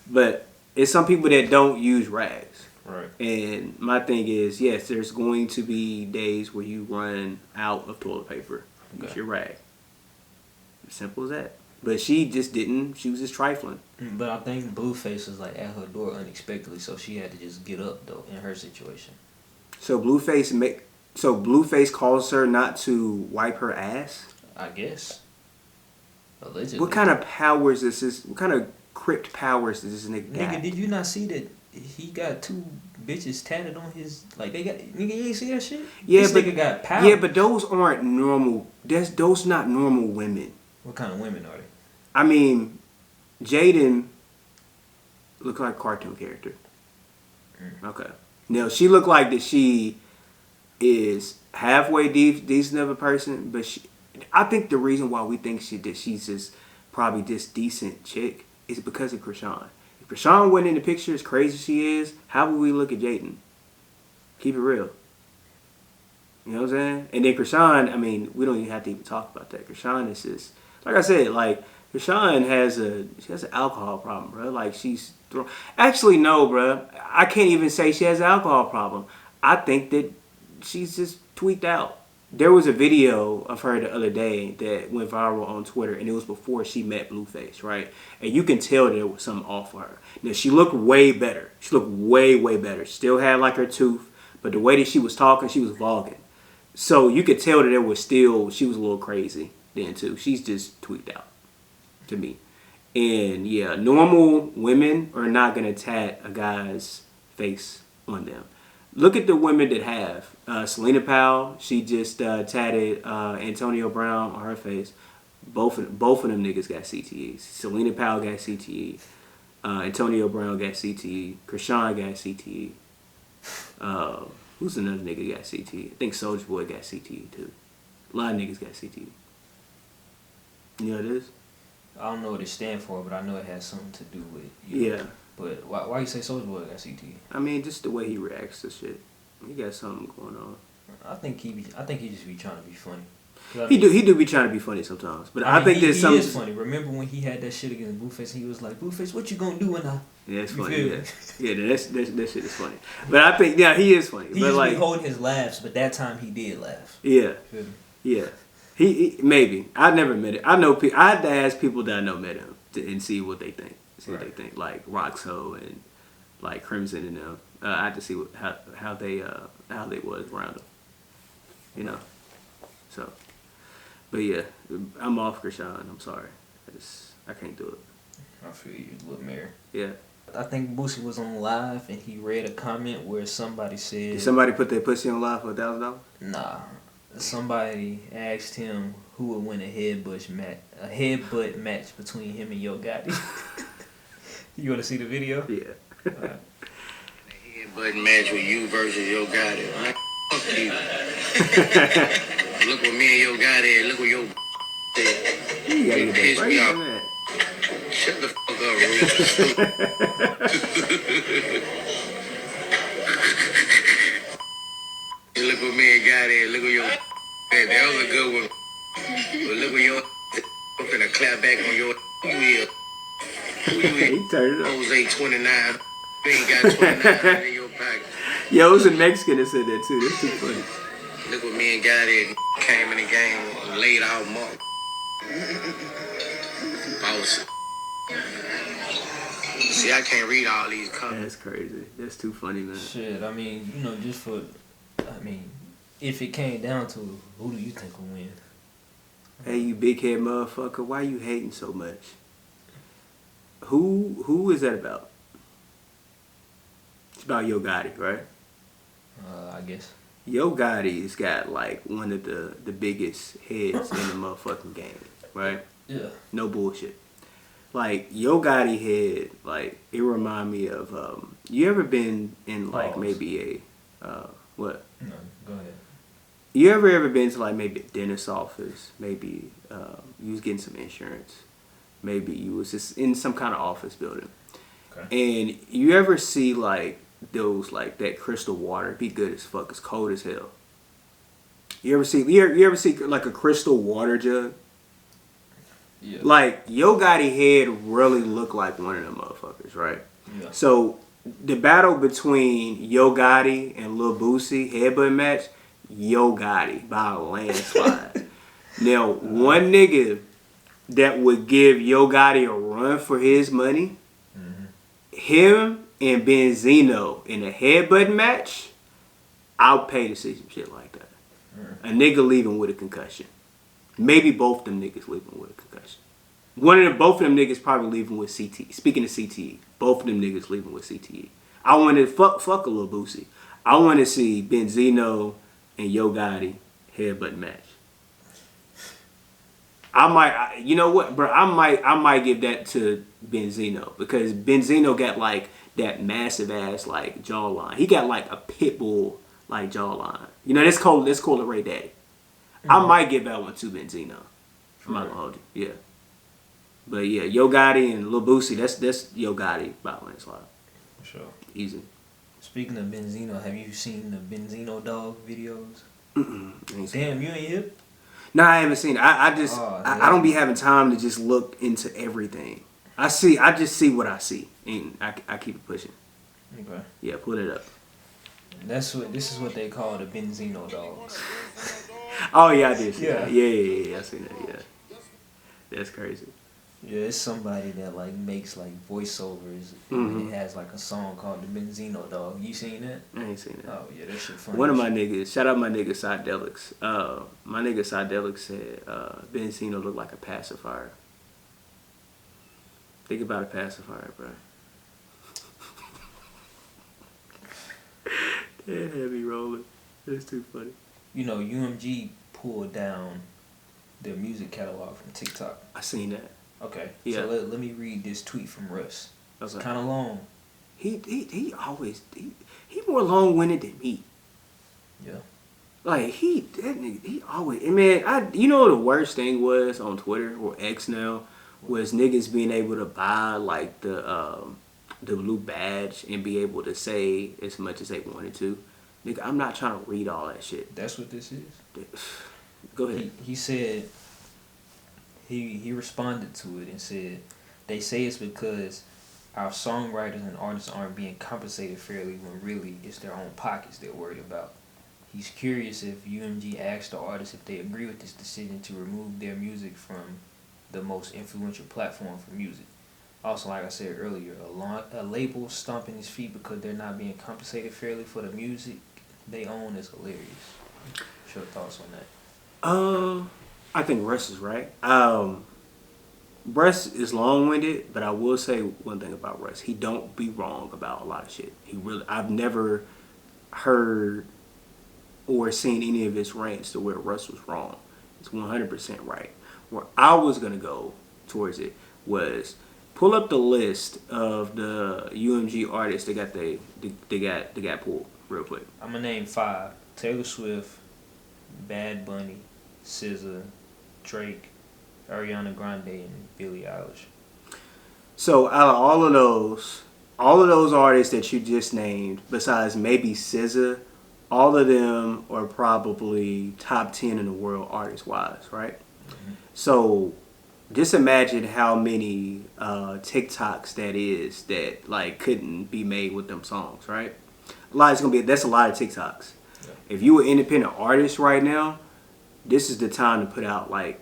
But it's some people that don't use rags. Right. And my thing is, yes, there's going to be days where you run out of toilet paper. Use your rag. Simple as that. But she just didn't. She was just trifling. But I think Blueface was like at her door unexpectedly, so she had to just get up though in her situation. So Blueface calls her not to wipe her ass? I guess. Allegedly. What kind of powers is this? What kind of crypt powers does this nigga got? Nigga, did you not see that he got 2 bitches tatted on his, like, they got, nigga, you ain't see that shit? Yeah, this but nigga got power. Yeah, but those aren't normal. Those not normal women. What kind of women are they? I mean, Jaden looked like a cartoon character. Okay. Now, she looked like that she is halfway decent of a person, but I think the reason why we think she's just probably this decent chick is because of Chrisean. If Chrisean wasn't in the picture as crazy as she is, how would we look at Jaden? Keep it real. You know what I'm saying? And then Chrisean, I mean, we don't even have to even talk about that. Chrisean is just, like I said, like, Chrisean has an alcohol problem, bro. Like, actually, no, bro. I can't even say she has an alcohol problem. I think that she's just tweaked out. There was a video of her the other day that went viral on Twitter, and it was before she met Blueface, right? And you can tell there was something off of her. Now, she looked way better. She looked way, way better. Still had, like, her tooth, but the way that she was talking, she was vlogging. So you could tell that she was a little crazy then, too. She's just tweaked out. To me. And yeah, normal women are not gonna tat a guy's face on them. Look at the women that have. Selena Powell, she just tatted Antonio Brown on her face. Both of them niggas got CTEs. Selena Powell got CTE. Antonio Brown got CTE. Chrisean got CTE. Who's another nigga got CTE? I think Soulja Boy got CTE too. A lot of niggas got CTE. You know what it is? I don't know what it stands for, but I know it has something to do with Yeah. But why you say Soulja Boy got CTE? I mean, just the way he reacts to shit. He got something going on. I think he just be trying to be funny. He do be trying to be funny sometimes, but I think there's something. He is funny. Remember when he had that shit against Blueface? He was like, "Blueface, what you gonna do when I?" Yeah, it's funny. Yeah, that shit is funny. But I think he is funny. He but just like be holding his laughs, but that time he did laugh. Yeah, yeah. He maybe I never met it. I know I had to ask people that I know met him and see what they think. What they think, like Roxo and like Crimson and them. I had to see how they was around them. You know, so. But yeah, I'm off Chrisean. I'm sorry. I can't do it. I feel you, Lil Mayr. Yeah. I think Boosie was on live and he read a comment where somebody said... Did somebody put their pussy on live for $1,000? Nah. Somebody asked him who would win a headbutt match between him and Yo Gotti. You want to see the video? Yeah. Right. Headbutt match with you versus Yo Gotti. Man, fuck you. Look what me and Yo Gotti. Look what Yo said. You gotta get that right on that. Shut the fuck up, Russ. Look what me and Gotti. Look what Yo. That was a good one. But look what Yo. I'm finna clap back on your. Who you is? He turned it up. Jose 29. You ain't got 29 in your pocket. Yo, it was a Mexican that said that too. That's too funny. Look what me and Gotti came in the game and laid out Mark. Boss. See, I can't read all these comments. That's crazy. That's too funny, man. Shit, I mean, you know, if it came down to it, who do you think will win? Hey, you big head motherfucker, why you hating so much? Who is that about? It's about Yo Gotti, right? I guess. Yo Gotti's got like one of the biggest heads in the motherfucking game, right? Yeah. No bullshit. Like Yo Gotti head, like it remind me of you ever been in like maybe a what? No, go ahead. You ever been to like maybe a dentist's office? Maybe you was getting some insurance. Maybe you was just in some kind of office building. Okay. And you ever see like those like that crystal water be good as fuck, it's cold as hell. You ever see like a crystal water jug? Yeah. Like Yo Gotti head really looked like one of them motherfuckers, right? Yeah. So the battle between Yo Gotti and Lil Boosie headbutt match, Yo Gotti by a landslide. Now, one nigga that would give Yo Gotti a run for his money, him and Benzino in a headbutt match, I'll pay to see some shit like that. A nigga leaving with a concussion. Maybe both them niggas leaving with a concussion. Both of them niggas probably leaving with CTE. Speaking of CTE, both of them niggas leaving with CTE. I want to fuck a little Boosie. I want to see Benzino and Yo Gotti headbutt match. I might, you know what, bro? I might give that to Benzino because Benzino got like that massive ass like jawline. He got like a pit bull like jawline. You know, let's call it Ray Daddy. I might give that one to Benzino. I'm not gonna hold you. Yeah. But yeah, Yo Gotti and Lil Boosie, that's Yo Gotti by landslide. For sure. Easy. Speaking of Benzino, have you seen the Benzino dog videos? Damn, you ain't hip? No, I haven't seen it. I don't be having time to just look into everything. I just see what I see, and I keep it pushing. Okay. Yeah, put it up. This is what they call the Benzino dogs. Oh yeah, I did see Yeah. that. Yeah, I seen that. Yeah, that's crazy. Yeah, it's somebody that like makes like voiceovers and it has like a song called the Benzino Dog. You seen that? I ain't seen that. Oh yeah, that shit funny. One of my niggas, shout out my nigga Psydelics. My nigga Psydelics said Benzino looked like a pacifier. Think about a pacifier, bro. That had me rolling. That's too funny. You know, UMG pulled down their music catalog from TikTok. I seen that. Okay. Yeah. So let me read this tweet from Russ. It's Okay. kind of long. He more long winded than me. Yeah. Like he always, man. You know what the worst thing was on Twitter or X now was niggas being able to buy like the blue badge and be able to say as much as they wanted to. Nigga, I'm not trying to read all that shit. That's what this is. Go ahead. He said he responded to it and said they say it's because our songwriters and artists aren't being compensated fairly when really it's their own pockets they're worried about. He's curious if UMG asked the artists if they agree with this decision to remove their music from the most influential platform for music. Also, like I said earlier, a label stomping his feet because they're not being compensated fairly for the music they own is hilarious. What's your thoughts on that? I think Russ is right. Russ is long-winded, but I will say one thing about Russ. He don't be wrong about a lot of shit. I've never heard or seen any of his rants to where Russ was wrong. It's 100% right. Where I was going to go towards it was pull up the list of the UMG artists that got pulled real quick. I'm going to name 5. Taylor Swift, Bad Bunny, SZA, Drake, Ariana Grande, and Billie Eilish. So out of all of those artists that you just named, besides maybe SZA, all of them are probably top 10 in the world artist-wise, right? Mm-hmm. So just imagine how many TikToks that is that like couldn't be made with them songs, right? That's a lot of TikToks. Yeah. If you were an independent artist right now, this is the time to put out like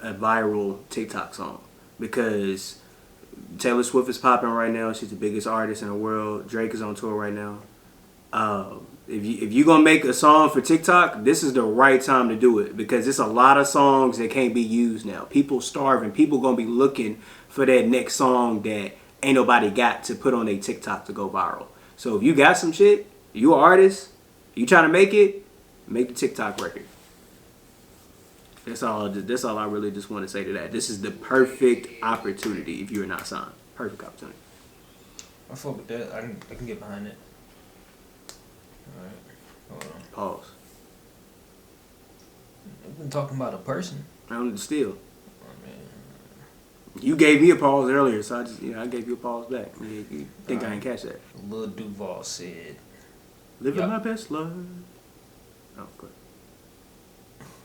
a viral TikTok song because Taylor Swift is popping right now. She's the biggest artist in the world. Drake is on tour right now. If you're gonna make a song for TikTok, this is the right time to do it because it's a lot of songs that can't be used now. People starving. People gonna be looking for that next song that ain't nobody got to put on their TikTok to go viral. So if you got some shit, you an artist, you trying to make the TikTok record. That's all I really just want to say to that. This is the perfect opportunity if you're not signed. Perfect opportunity. I fuck with that. I can get behind it. Alright. Hold on. Pause. We've been talking about a person. I'm still. Oh, man. You gave me a pause earlier, so I gave you a pause back. You think I didn't catch that? Lil Duval said, "Living my best life." Oh, good.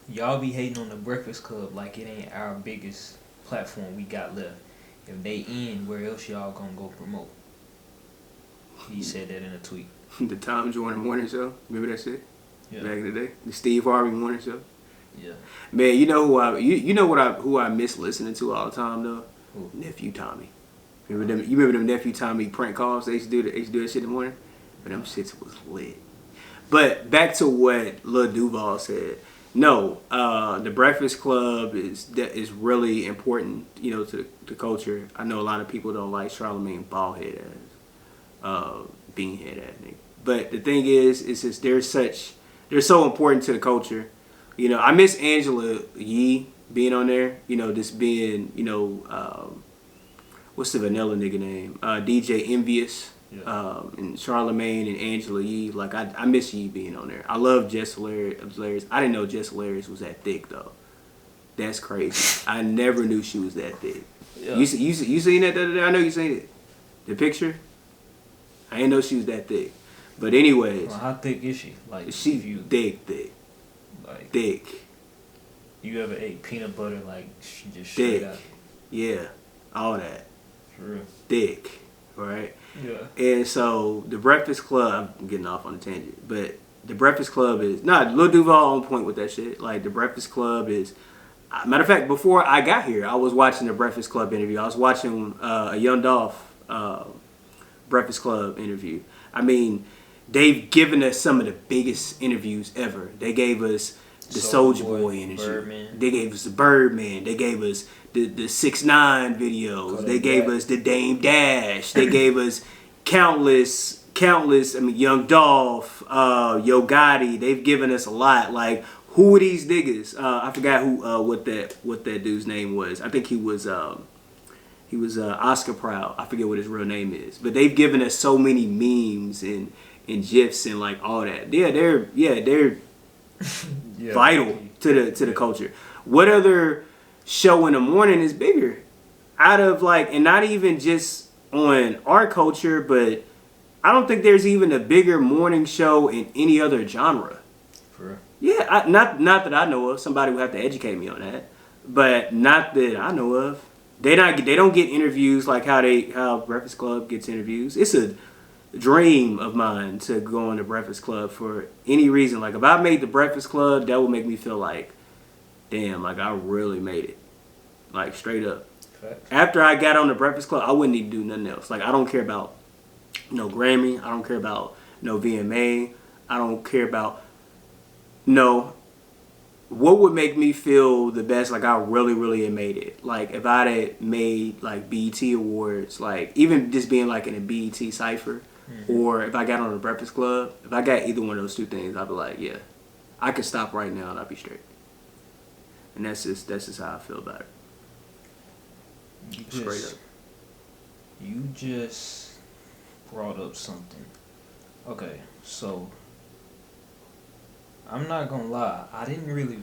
Y'all be hating on the Breakfast Club like it ain't our biggest platform we got left. If they end, where else y'all gonna go promote? He said that in a tweet. The Tom Joyner morning show. Remember that shit? Yeah. Back in the day, the Steve Harvey morning show. Yeah. Man, you know who I miss listening to all the time though? Who? Nephew Tommy. Remember them? You remember them Nephew Tommy prank calls? They used to do that shit in the morning. But them shits was lit. But back to what Lil Duval said. No, the Breakfast Club is really important, you know, to the culture. I know a lot of people don't like Charlamagne baldhead ass, beanhead ass nigga. But the thing is just they're so important to the culture. You know, I miss Angela Yee being on there. You know, just being, you know, what's the vanilla nigga name? DJ Envious. Yeah. And Charlamagne and Angela Yee. Like, I miss Yee being on there. I love Jess Hilarious. I didn't know Jess Hilarious was that thick, though. That's crazy. I never knew she was that thick. Yeah. You seen that the other day? I know you seen it. The picture? I didn't know she was that thick. But anyways. Well, how thick is she? Like, she thick. Like, thick. You ever ate peanut butter, like, she just straight thick. out? Yeah. All that. For real. Thick. Right? Yeah. And so the Breakfast Club, I'm getting off on a tangent, but the Breakfast Club is Lil Duval on point with that shit. Like, the Breakfast Club is, matter of fact, before I got here, I was watching the Breakfast Club interview. I was watching a Young Dolph Breakfast Club interview. I mean, they've given us some of the biggest interviews ever. They gave us the Soulja Boy interview. Birdman. They gave us the Birdman. They gave us the 6ix9ine videos. They gave us the Dame Dash. They gave us countless. I mean, Young Dolph, Yo Gotti. They've given us a lot. Like, who are these niggas? I forgot what that dude's name was. I think he was Oscar Proud. I forget what his real name is. But they've given us so many memes and gifs and like all that. Yeah, they're vital to the culture. What other show in the morning is bigger? Out of like, and not even just on our culture, but I don't think there's even a bigger morning show in any other genre. For real? Yeah, not that I know of. Somebody would have to educate me on that, but not that I know of. They don't get interviews like how Breakfast Club gets interviews. It's a dream of mine to go on the Breakfast Club for any reason. Like, if I made the Breakfast Club, that would make me feel like, damn, like I really made it. Like, straight up. Facts. After I got on the Breakfast Club, I wouldn't need to do nothing else. Like, I don't care about no Grammy. I don't care about no VMA. I don't care about what would make me feel the best, like I really, really had made it. Like, if I'd had made, like, BET Awards, like, even just being, like, in a BET Cypher, or if I got on the Breakfast Club, if I got either one of those two things, I'd be like, yeah, I could stop right now and I'd be straight. And that's just how I feel about it. Straight up. You just brought up something. Okay, so I'm not gonna lie. I didn't really.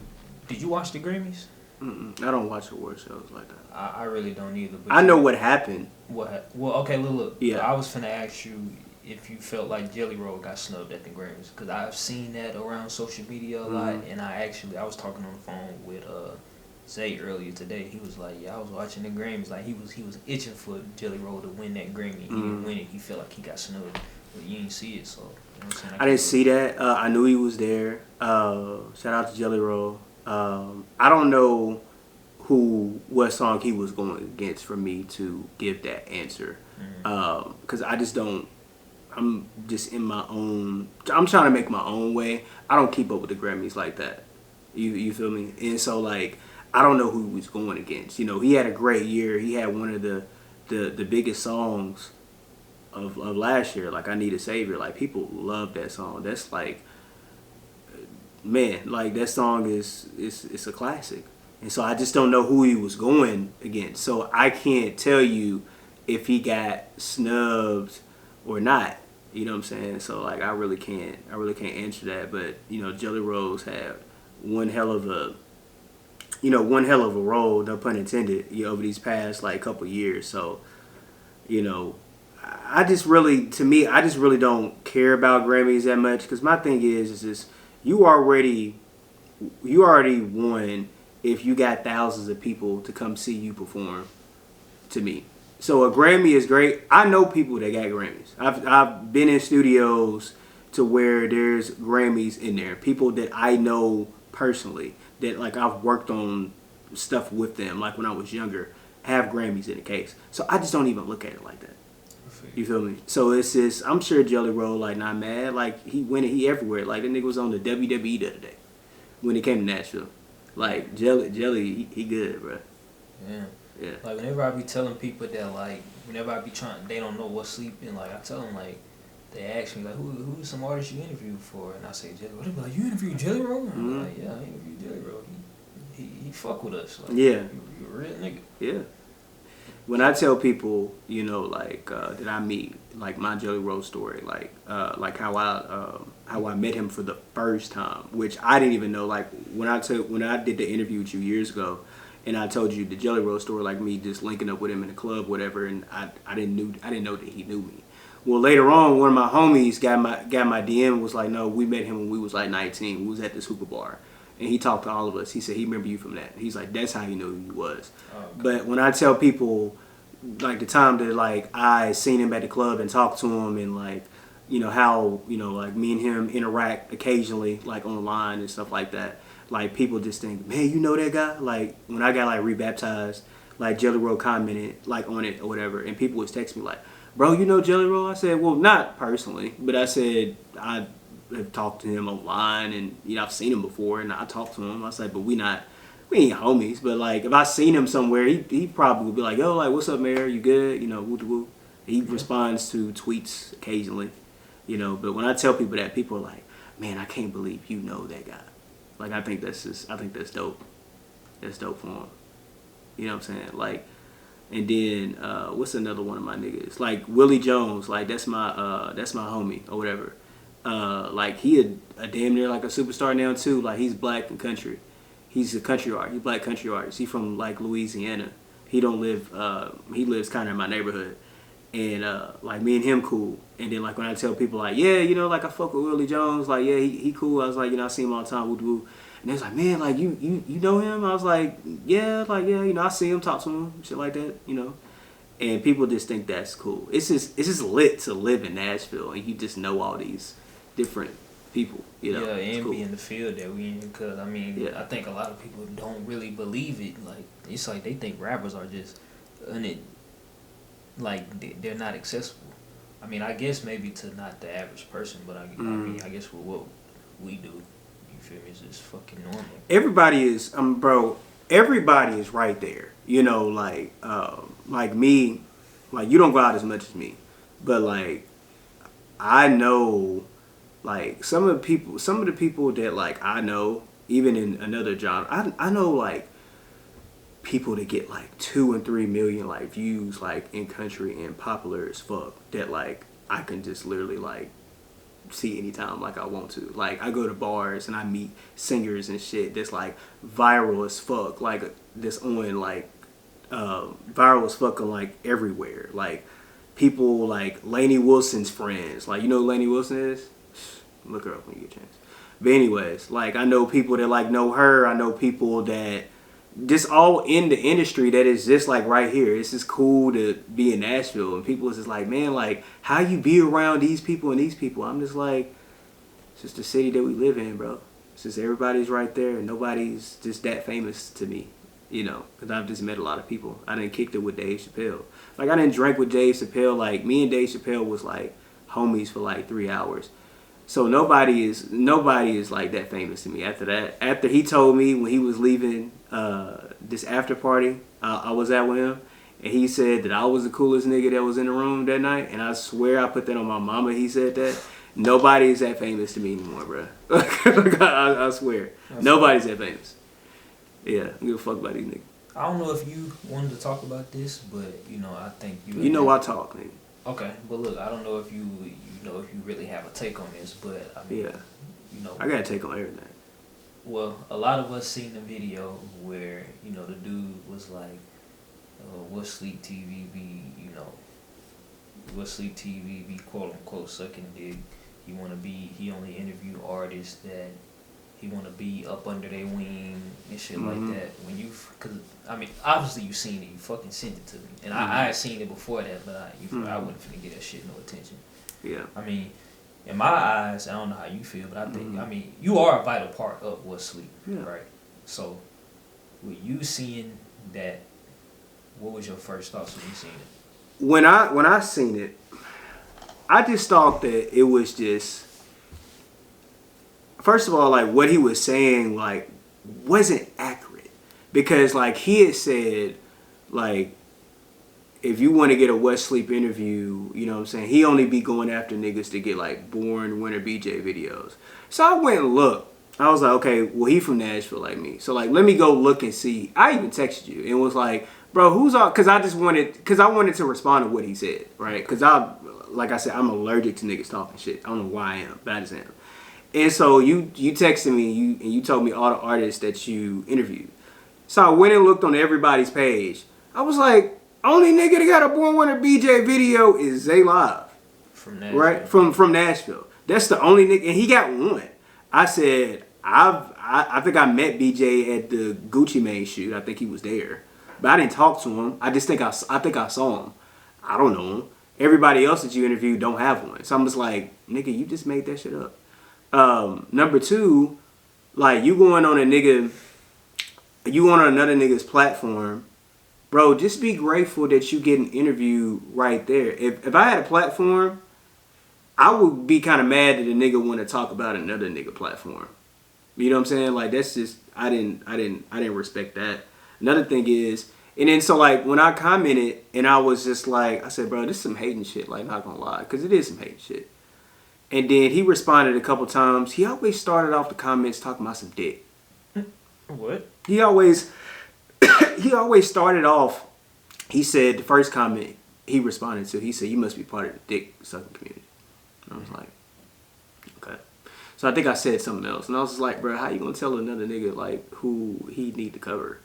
Did you watch the Grammys? I don't watch award shows like that. I really don't either. But I know what happened. What? Well, okay, look. Yeah. I was finna ask you if you felt like Jelly Roll got snubbed at the Grammys, because I've seen that around social media a lot, and I was talking on the phone with Zay earlier today. He was like, yeah, I was watching the Grammys. Like, he was itching for Jelly Roll to win that Grammy. He didn't win it. He felt like he got snubbed, but you didn't see it, so. You know what I'm saying? I didn't see that. I knew he was there. Shout out to Jelly Roll. I don't know what song he was going against for me to give that answer. Because I just don't. I'm just in my own. I'm trying to make my own way. I don't keep up with the Grammys like that. You feel me? And so, like, I don't know who he was going against. You know, he had a great year. He had one of the biggest songs of last year. Like, I Need a Savior. Like, people love that song. That's like, man, like, that song is a classic. And so I just don't know who he was going against. So I can't tell you if he got snubbed or not. You know what I'm saying? So, like, I really can't answer that. But, you know, Jelly Rolls had one hell of a role, no pun intended, over these past, like, couple years. So, you know, I just really don't care about Grammys that much, because my thing is just you already won if you got thousands of people to come see you perform, to me. So a Grammy is great. I know people that got Grammys. I've been in studios to where there's Grammys in there. People that I know personally that like I've worked on stuff with them like when I was younger have Grammys in the case. So I just don't even look at it like that. You feel me? So it's just I'm sure Jelly Roll like not mad. Like he everywhere. Like the nigga was on the WWE the other day when he came to Nashville. Like Jelly he good, bro. Yeah. Yeah. Like whenever I be telling people that like whenever I be trying they don't know what's sleeping, like I tell them like they ask me like who's some artists you interviewed for, and I say Jelly Roll. They be like, you interviewed Jelly Roll? I'm like, yeah, I interviewed Jelly Roll. He fuck with us. Like, yeah. You a real nigga. Yeah. When I tell people, you know, like that I meet, like my Jelly Roll story, like how I met him for the first time, which I didn't even know. Like when I did the interview with you years ago, and I told you the Jelly Roll story, like me just linking up with him in the club, whatever, and I didn't know that he knew me. Well, later on, one of my homies got my DM and was like, no, we met him when we was like 19. We was at this hookah bar. And he talked to all of us. He said he remember you from that. He's like, that's how he knew who you was. Oh, okay. But when I tell people, like the time that like I seen him at the club and talked to him and like, you know, how, you know, like me and him interact occasionally, like online and stuff like that. Like people just think, man, you know that guy? Like when I got like rebaptized, like Jelly Roll commented like on it or whatever. And people was texting me like, bro, you know Jelly Roll? I said, well, not personally, but I said I have talked to him online, and you know I've seen him before, and I talked to him. I said, but we ain't homies. But like if I seen him somewhere, he probably would be like, yo, like what's up, Mayr? You good? You know, woo woo. He responds to tweets occasionally, you know. But when I tell people that, people are like, man, I can't believe you know that guy. Like I think that's dope. That's dope for him. You know what I'm saying? Like. And then what's another one of my niggas? Like Willie Jones, like that's my homie or whatever. Like he a damn near like a superstar now too. Like he's black and country. He's a country artist. He's black country artist. He from like Louisiana. He don't live. He lives kind of in my neighborhood. And like me and him cool. And then like when I tell people like, yeah, you know, like I fuck with Willie Jones. Like yeah, he cool. I was like, you know, I see him all the time. Woo woo. And they was like, man, like you know him? I was like, yeah, you know, I see him, talk to him, shit like that, you know. And people just think that's cool. It's just lit to live in Nashville and you just know all these different people, you know. Yeah, and cool. be in the field that we in, because I mean, yeah. I think a lot of people don't really believe it. Like it's like they think rappers are just like they're not accessible. I mean, I guess maybe to not the average person, but I mean, I guess with what we do. You feel me? It's just fucking normal. Everybody is, everybody is right there. You know, like me, like you don't go out as much as me, but like I know, like some of the people that like I know, even in another genre, I know like people that get like 2 and 3 million like views like in country and popular as fuck that like I can just literally like see anytime like I want to. Like I go to bars and I meet singers and shit that's like viral as fuck, like that's on like viral as fuck on like everywhere. Like people like Lainey Wilson's friends, like you know who Lainey Wilson is? Look her up when you get a chance. But anyways, like I know people that like know her. I know people that just all in the industry that is just like right here. It's just cool to be in Nashville, and people is just like, man, like how you be around these people and these people. I'm just like, it's just the city that we live in, bro. It's just everybody's right there, and nobody's just that famous to me, you know, because I've just met a lot of people. I done kicked it with Dave Chappelle. Like I done drank with Dave Chappelle. Like me and Dave Chappelle was like homies for like 3 hours. So nobody is like that famous to me after that. After he told me when he was leaving this after party I was at with him, and he said that I was the coolest nigga that was in the room that night, and I swear I put that on my mama. He said that. Nobody is that famous to me anymore, bro. I swear. Nobody's that famous. Yeah, I don't give a fuck about these niggas. I don't know if you wanted to talk about this, but you know, I think you. You know I talk, nigga. Okay, but look, I don't know if you really have a take on this, but I mean, yeah, you know, I got a take on everything. Well, a lot of us seen the video where you know the dude was like, "What sleep TV be? You know, what sleep TV be quote unquote sucking dick? He only interview artists that he want to be up under their wing and shit like that. When you, cause I mean, obviously you seen it, you fucking sent it to me, and I had seen it before that, but I wasn't finna get that shit no attention. Yeah. I mean, in my eyes, I don't know how you feel, but I think, I mean, you are a vital part of what's sleep, right? So, with you seeing that, what was your first thoughts when you seen it? When I seen it, I just thought that it was just, first of all, like what he was saying, like wasn't accurate, because like he had said, like if you want to get a West Sleep interview, you know what I'm saying, he only be going after niggas to get like Born Winter BJ videos. So I went and looked. I was like, okay, well he from Nashville like me, so like let me go look and see. I even texted you and was like, bro, who's all? Because I wanted to respond to what he said, right? Because like I said, I'm allergic to niggas talking shit. I don't know why I am, bad as I am. And so you texted me and you told me all the artists that you interviewed. So I went and looked on everybody's page. I was like, only nigga that got a Born Winter BJ video is Zay Live. From Nashville. Right? From Nashville. That's the only nigga, and he got one. I said, I think I met BJ at the Gucci Mane shoot. I think he was there. But I didn't talk to him. I just think I saw him. I don't know him. Everybody else that you interviewed don't have one. So I'm just like, nigga, you just made that shit up. Number two, like you going on another nigga's platform, bro, just be grateful that you get an interview right there. If I had a platform, I would be kind of mad that a nigga want to talk about another nigga platform. You know what I'm saying? Like that's just, I didn't respect that. Another thing is, and then so like when I commented and I was just like, I said, bro, this is some hating shit, like not gonna lie, because it is some hating shit. And then he responded a couple times. He always started off the comments talking about some dick. What? He always started off. He said the first comment he responded to, he said, "You must be part of the dick sucking community." And I was like, okay. So I think I said something else, and I was just like, bro, how you gonna tell another nigga like who he need to cover?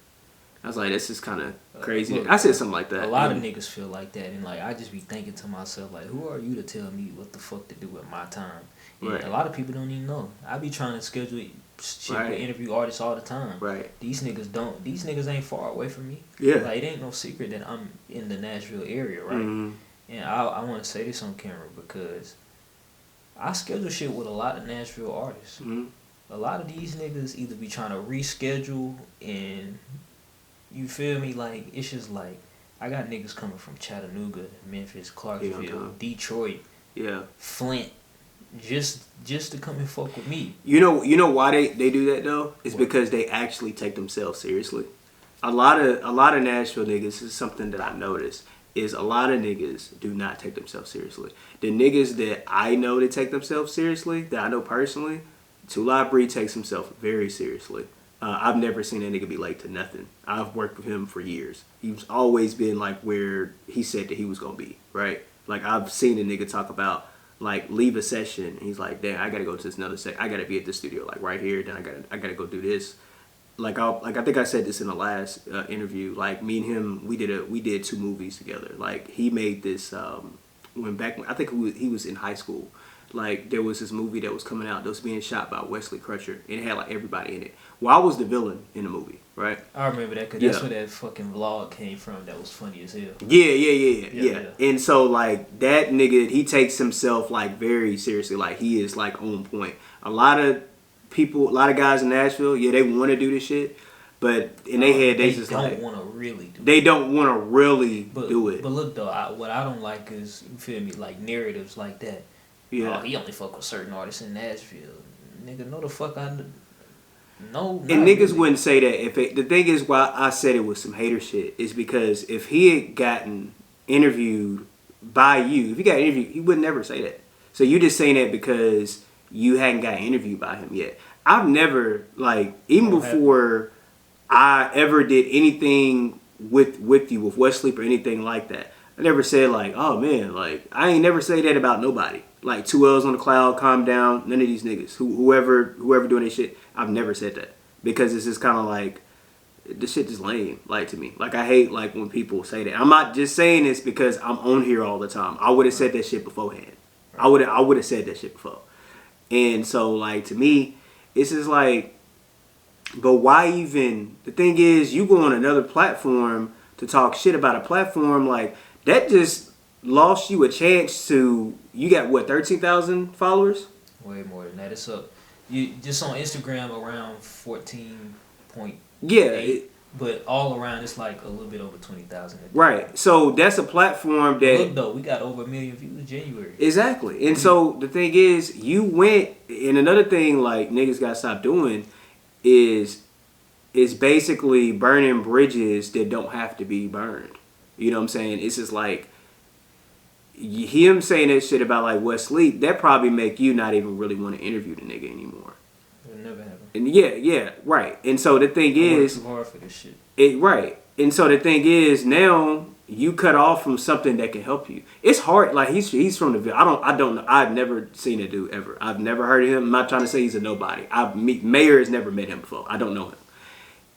I was like, this is kind of crazy. Look, I said something like that. A lot of niggas feel like that, and like I just be thinking to myself, like, who are you to tell me what the fuck to do with my time? And right. A lot of people don't even know. I be trying to schedule shit with interview artists all the time. Right. These niggas don't. These niggas ain't far away from me. Yeah. Like it ain't no secret that I'm in the Nashville area, right? Mm-hmm. And I want to say this on camera because I schedule shit with a lot of Nashville artists. Mm-hmm. A lot of these niggas either be trying to reschedule and. You feel me? Like, it's just like, I got niggas coming from Chattanooga, Memphis, Clarksville, Detroit, Flint, just to come and fuck with me. You know why they do that though? It's because they actually take themselves seriously. A lot of Nashville niggas, this is something that I noticed, is a lot of niggas do not take themselves seriously. The niggas that I know that take themselves seriously, that I know personally, Two Live Breed takes himself very seriously. I've never seen that nigga be late to nothing. I've worked with him for years. He's always been like where he said that he was gonna be, right? Like I've seen a nigga talk about like leave a session and he's like, damn, I gotta go to this another session. I gotta be at the studio like right here. Then I gotta go do this. Like I think I said this in the last interview. Like me and him, we did 2 movies together. Like he made this I think he was in high school. Like there was this movie that was coming out that was being shot by Wesley Crutcher and it had like everybody in it. Well, I was the villain in the movie, right? I remember that because that's where that fucking vlog came from. That was funny as hell. Yeah. And so like that nigga, he takes himself like very seriously. Like he is like on point. A lot of guys in Nashville, they want to do this shit, but in their head they just like don't want to really do. They don't want to really do it. But look though, what I don't like is you feel me like narratives like that. Yeah. Oh, he only fuck with certain artists in Nashville. Nigga, no the fuck I no. And niggas really wouldn't say that. The thing is why I said it was some hater shit is because if he had gotten interviewed by you, if he got interviewed, he would never say that. So you just saying that because you hadn't got interviewed by him yet. I've never even before I ever did anything with you with West Sleep or anything like that. I never said like, oh man, like I ain't never say that about nobody. Like 2 L's on the cloud, calm down. None of these niggas, whoever doing this shit, I've never said that because it's just kind of like this shit just lame. Like to me, like I hate like when people say that. I'm not just saying this because I'm on here all the time. I would have said that shit beforehand. I would have said that shit before. And so like to me, it's just like, but why even? The thing is, you go on another platform to talk shit about a platform, like, that just lost you a chance to, you got what, 13,000 followers? Way more than that. It's up. You just on Instagram around 14.8. Yeah. But all around, it's like a little bit over 20,000. Right. So that's a platform that... Look, though, we got over 1 million views in January. Exactly. And so the thing is, you went... And another thing, like, niggas got to stop doing is basically burning bridges that don't have to be burned. You know what I'm saying? It's just like... Him saying that shit about, like, West Sleep, that probably make you not even really want to interview the nigga anymore. It'll never happen. And yeah, right. And so the thing is, too hard for this shit. Right. And so the thing is, now you cut off from something that can help you. It's hard. Like, he's from the Ville. I don't know. I've never seen a dude ever. I've never heard of him. I'm not trying to say he's a nobody. Mayr has never met him before. I don't know him.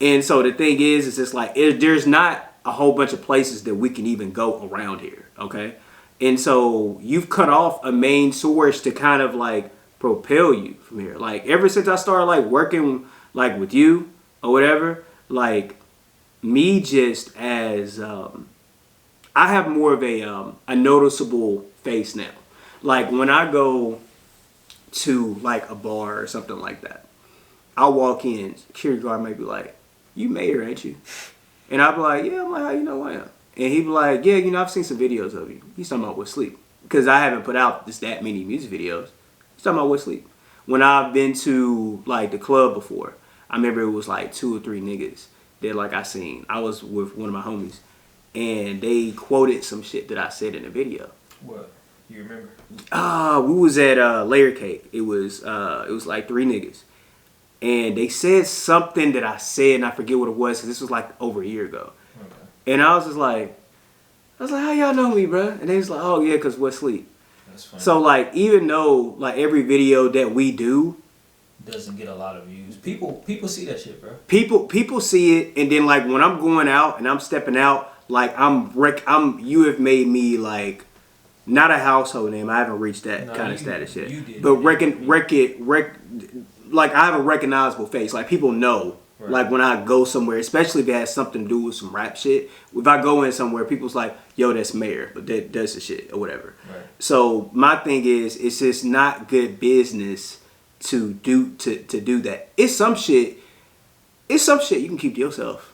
And so the thing is, it's just like there's not a whole bunch of places that we can even go around here. Okay. And so you've cut off a main source to kind of like propel you from here. Like, ever since I started like working like with you or whatever, like, me just as I have more of a noticeable face now. Like, when I go to like a bar or something like that, I'll walk in, security guard might be like, "You Mayr, ain't you?" And I'll be like, "Yeah." I'm like, "How you know I am?" And he'd be like, "Yeah, you know, I've seen some videos of you." He's talking about What's Sleep. Because I haven't put out just that many music videos. He's talking about What's Sleep. When I've been to like the club before, I remember it was like 2 or 3 niggas that like I seen. I was with one of my homies, and they quoted some shit that I said in a video. What? You remember? We was at Layer Cake. It was like 3 niggas, and they said something that I said, and I forget what it was because this was like over a year ago. Okay. And I was like, "How y'all know me, bro?" And they was like, "Oh yeah, cause What's Sleep." That's funny. So like, even though like every video that we do doesn't get a lot of views, people see that shit, bro. People see it, and then like when I'm going out and I'm stepping out, like you have made me like not a household name. I haven't reached that kind of status yet. You did. But like I have a recognizable face. Like people know. Right. Like when I go somewhere, especially if it has something to do with some rap shit. If I go in somewhere, people's like, "Yo, that's Mayr," but that's the shit or whatever. Right. So my thing is, it's just not good business to do that. It's some shit you can keep to yourself.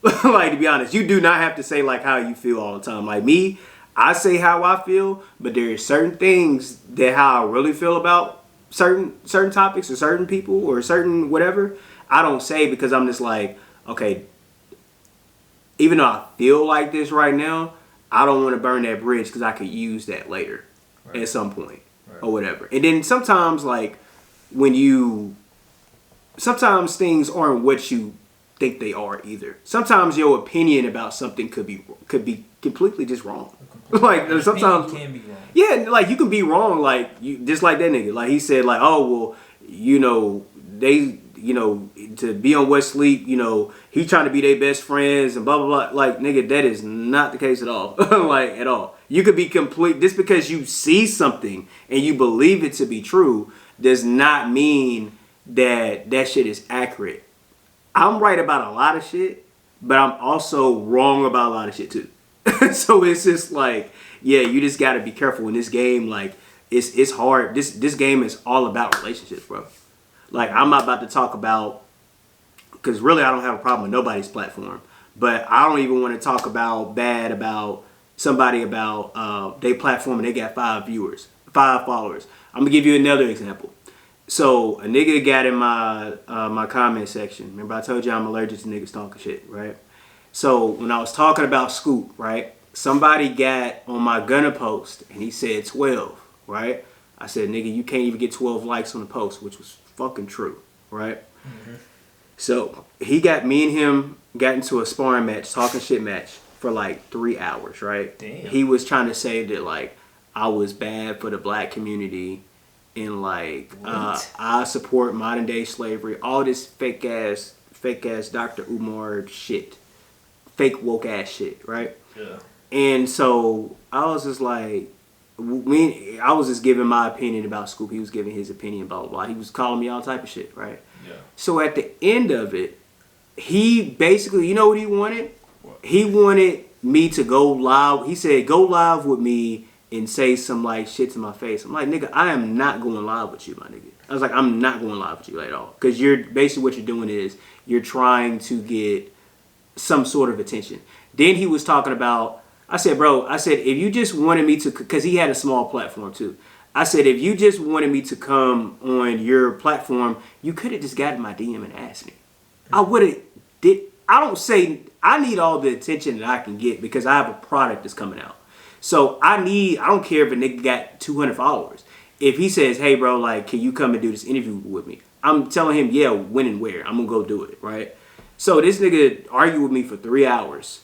Like, to be honest, you do not have to say like how you feel all the time. Like me, I say how I feel, but there are certain things that how I really feel about certain topics or certain people or certain whatever, I don't say because I'm just like, okay, even though I feel like this right now, I don't want to burn that bridge because I could use that later at some point or whatever. And then sometimes like sometimes things aren't what you think they are either. Sometimes your opinion about something could be completely just wrong. Like sometimes can be wrong. Yeah, like you can be wrong. Like you just like that nigga. Like he said, like, "Oh well, you know they." You know, to be on West Sleep, you know, he trying to be their best friends and blah, blah, blah. Like, nigga, that is not the case at all. Like, at all. You could be complete. Just because you see something and you believe it to be true does not mean that that shit is accurate. I'm right about a lot of shit, but I'm also wrong about a lot of shit too. So it's just like, yeah, you just got to be careful in this game. Like, it's hard. This game is all about relationships, bro. Like, I'm not about to talk about, because really I don't have a problem with nobody's platform, but I don't even want to talk bad about somebody about their platform and they got 5 followers. I'm going to give you another example. So, a nigga got in my comment section. Remember I told you I'm allergic to niggas talking shit, right? So, when I was talking about Scoop, right, somebody got on my Gunna post and he said 12, right? I said, "Nigga, you can't even get 12 likes on the post," which was fucking true, right? Mm-hmm. So me and him got into a sparring match, talking shit match for like 3 hours, right? Damn. He was trying to say that like I was bad for the black community and like I support modern day slavery, all this fake ass Dr. Umar shit, fake woke ass shit, right? Yeah. And so I was just like, I was just giving my opinion about Scoop. He was giving his opinion, blah, blah, blah. He was calling me all type of shit, right? Yeah. So at the end of it, he basically, you know what he wanted? What? He wanted me to go live. He said, go live with me and say some like shit to my face. I'm like, nigga, I am not going live with you, my nigga. I was like, I'm not going live with you at all. Because you're basically what you're doing is you're trying to get some sort of attention. Then he was talking about, I said, bro, I said, if you just wanted me to, because he had a small platform too. I said, if you just wanted me to come on your platform, you could have just gotten my DM and asked me. I would have did. I don't say I need all the attention that I can get because I have a product that's coming out. So I don't care if a nigga got 200 followers. If he says, hey bro, like, can you come and do this interview with me? I'm telling him, yeah, when and where. I'm gonna go do it, right? So this nigga argued with me for 3 hours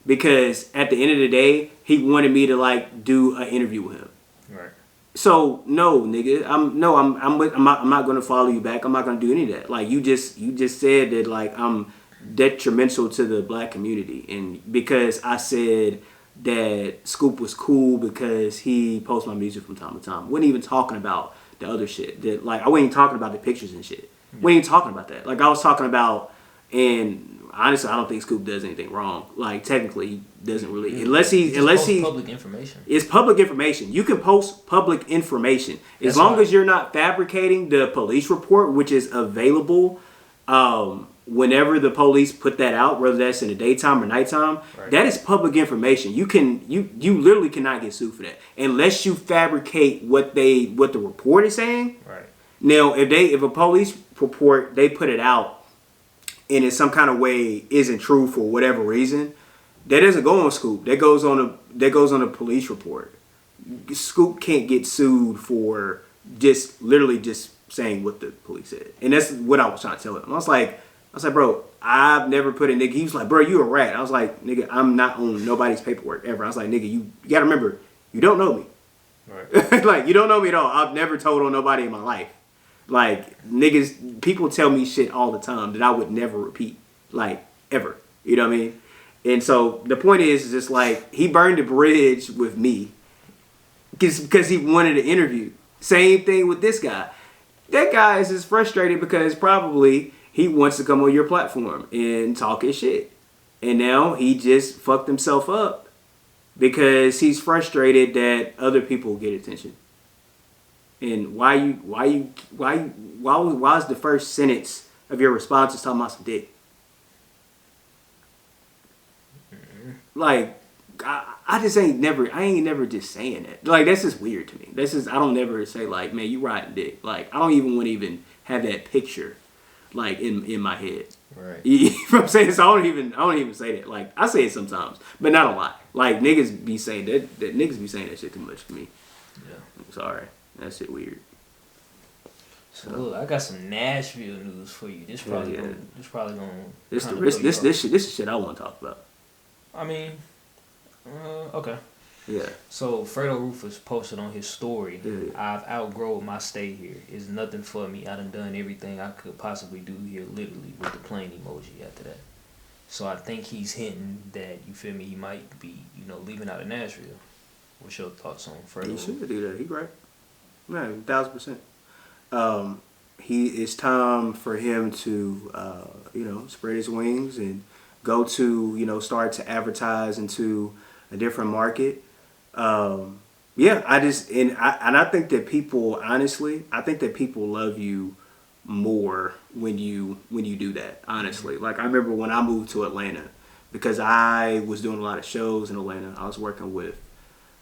because at the end of the day, he wanted me to like do an interview with him. Right. So no, nigga, I'm not gonna follow you back. I'm not gonna do any of that. Like you just said that like I'm detrimental to the black community, and because I said that Scoop was cool because he posts my music from time to time. Wasn't even talking about the other shit. That like I wasn't even talking about the pictures and shit. Wasn't even talking about that. Like I was talking about, and honestly, I don't think Scoop does anything wrong. Like technically, he doesn't really, unless he public information. It's public information. You can post public information as long as you're not fabricating the police report, which is available whenever the police put that out, whether that's in the daytime or nighttime. Right. That is public information. You literally cannot get sued for that unless you fabricate what the report is saying. Right. Now, if a police report they put it out and in some kind of way isn't true for whatever reason, that doesn't go on Scoop. That goes on a police report. Scoop can't get sued for literally just saying what the police said. And that's what I was trying to tell him. I was like, bro, I've never put a nigga. He was like, bro, you a rat. I was like, nigga, I'm not on nobody's paperwork ever. I was like, nigga, you gotta remember, you don't know me. Right. Like, you don't know me at all. I've never told on nobody in my life. Like, niggas, people tell me shit all the time that I would never repeat. Like, ever. You know what I mean? And so the point is just like, he burned a bridge with me because he wanted an interview. Same thing with this guy. That guy is just frustrated because probably he wants to come on your platform and talk his shit. And now he just fucked himself up because he's frustrated that other people get attention. And why is the first sentence of your response is talking about some dick? Like, I ain't never just saying that. Like, that's just weird to me. I don't never say like, man, you riding dick. Like, I don't even want to even have that picture like in my head. Right. You know what I'm saying? So I don't even say that. Like, I say it sometimes, but not a lot. Like, niggas be saying that niggas be saying that shit too much for me. Yeah. I'm sorry. That shit weird. So look, I got some Nashville news for you. This probably gonna. This is shit I want to talk about. I mean, okay. Yeah. So Fredo Ruthless posted on his story, I've outgrown my stay here. It's nothing for me. I done everything I could possibly do here, literally, with the plane emoji after that. So I think he's hinting that, you feel me, he might be, leaving out of Nashville. What's your thoughts on Fredo? He should do that. He great. Man, 1,000%. It's time for him to, spread his wings and go to, start to advertise into a different market. I think that people, honestly, love you more when you do that, honestly. Like, I remember when I moved to Atlanta, because I was doing a lot of shows in Atlanta. I was working with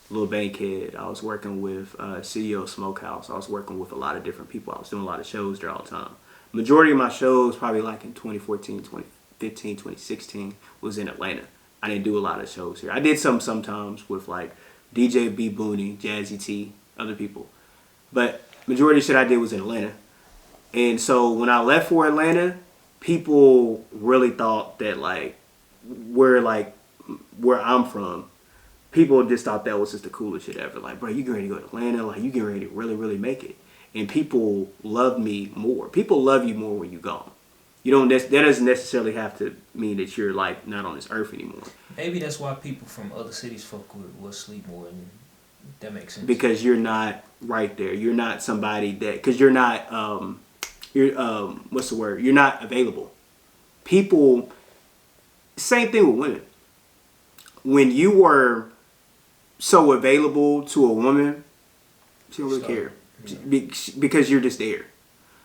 Lil Bankhead. I was working with CEO Smokehouse. I was working with a lot of different people. I was doing a lot of shows there all the time. Majority of my shows, probably like in 2014, 2015, 2016, was in Atlanta. I didn't do a lot of shows here. I did some sometimes with like DJ B Booney, Jazzy T, other people. But majority of the shit I did was in Atlanta. And so when I left for Atlanta, people really thought that like where I'm from, people just thought that was just the coolest shit ever. Like, bro, you getting ready to go to Atlanta, like you getting ready to really, really make it. And people love me more. People love you more when you gone. That doesn't necessarily have to mean that you're like not on this earth anymore. Maybe that's why people from other cities fuck with Sleep more That makes sense. Because you're not right there. You're not somebody that, because you're not, what's the word? You're not available. People, same thing with women. When you were so available to a woman, she don't really care. Because you're just there.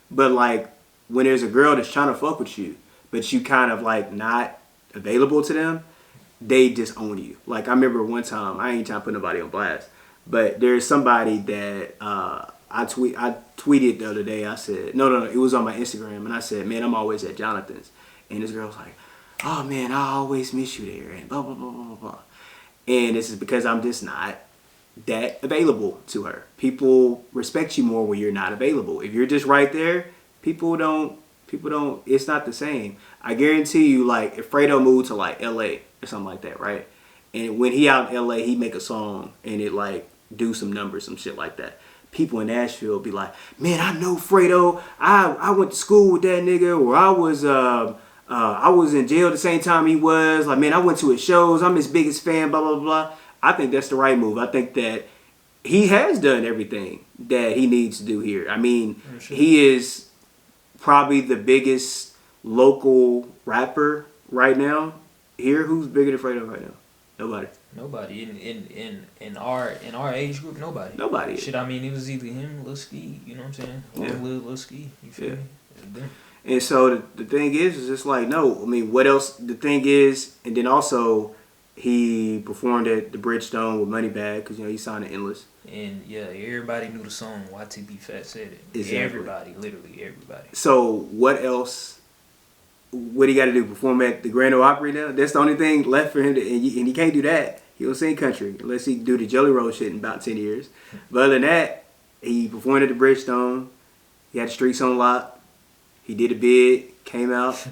But like, when there's a girl that's trying to fuck with you, but you kind of like not available to them, they just own you. Like, I remember one time, I ain't trying to put nobody on blast, but there's somebody that I tweeted the other day. I said, no, it was on my Instagram, and I said, man, I'm always at Jonathan's. And this girl was like, oh man, I always miss you there, and blah, blah, blah, blah, blah. And this is because I'm just not that available to her. People respect you more when you're not available. If you're just right there, people don't, it's not the same. I guarantee you, like, if Fredo moved to like LA or something like that, right? And when he out in LA, he make a song and it like do some numbers, some shit like that. People in Nashville be like, man, I know Fredo. I went to school with that nigga, or I was in jail the same time he was. Like, man, I went to his shows. I'm his biggest fan, blah, blah, blah. I think that's the right move. I think that he has done everything that he needs to do here. I mean, he is probably the biggest local rapper right now here. Who's bigger than Fredo right now? Nobody. In our age group, nobody. Shit, I mean, it was either him, Lil Ski, you know what I'm saying? Or Lil Ski, you feel me? And so the thing is just like, no, I mean, what else? The thing is, and then also he performed at the Bridgestone with Moneybagg because, you know, he signed to Endless. And yeah, everybody knew the song YTB Fat Said It. Exactly. Everybody, literally everybody. So what else? What he got to do? Perform at the Grand Ole Opry now? That's the only thing left for him to, and he can't do that. He don't sing country unless he do the Jelly Roll shit in about 10 years. But other than that, he performed at the Bridgestone. He had the streets on lock. He did a bid, came out.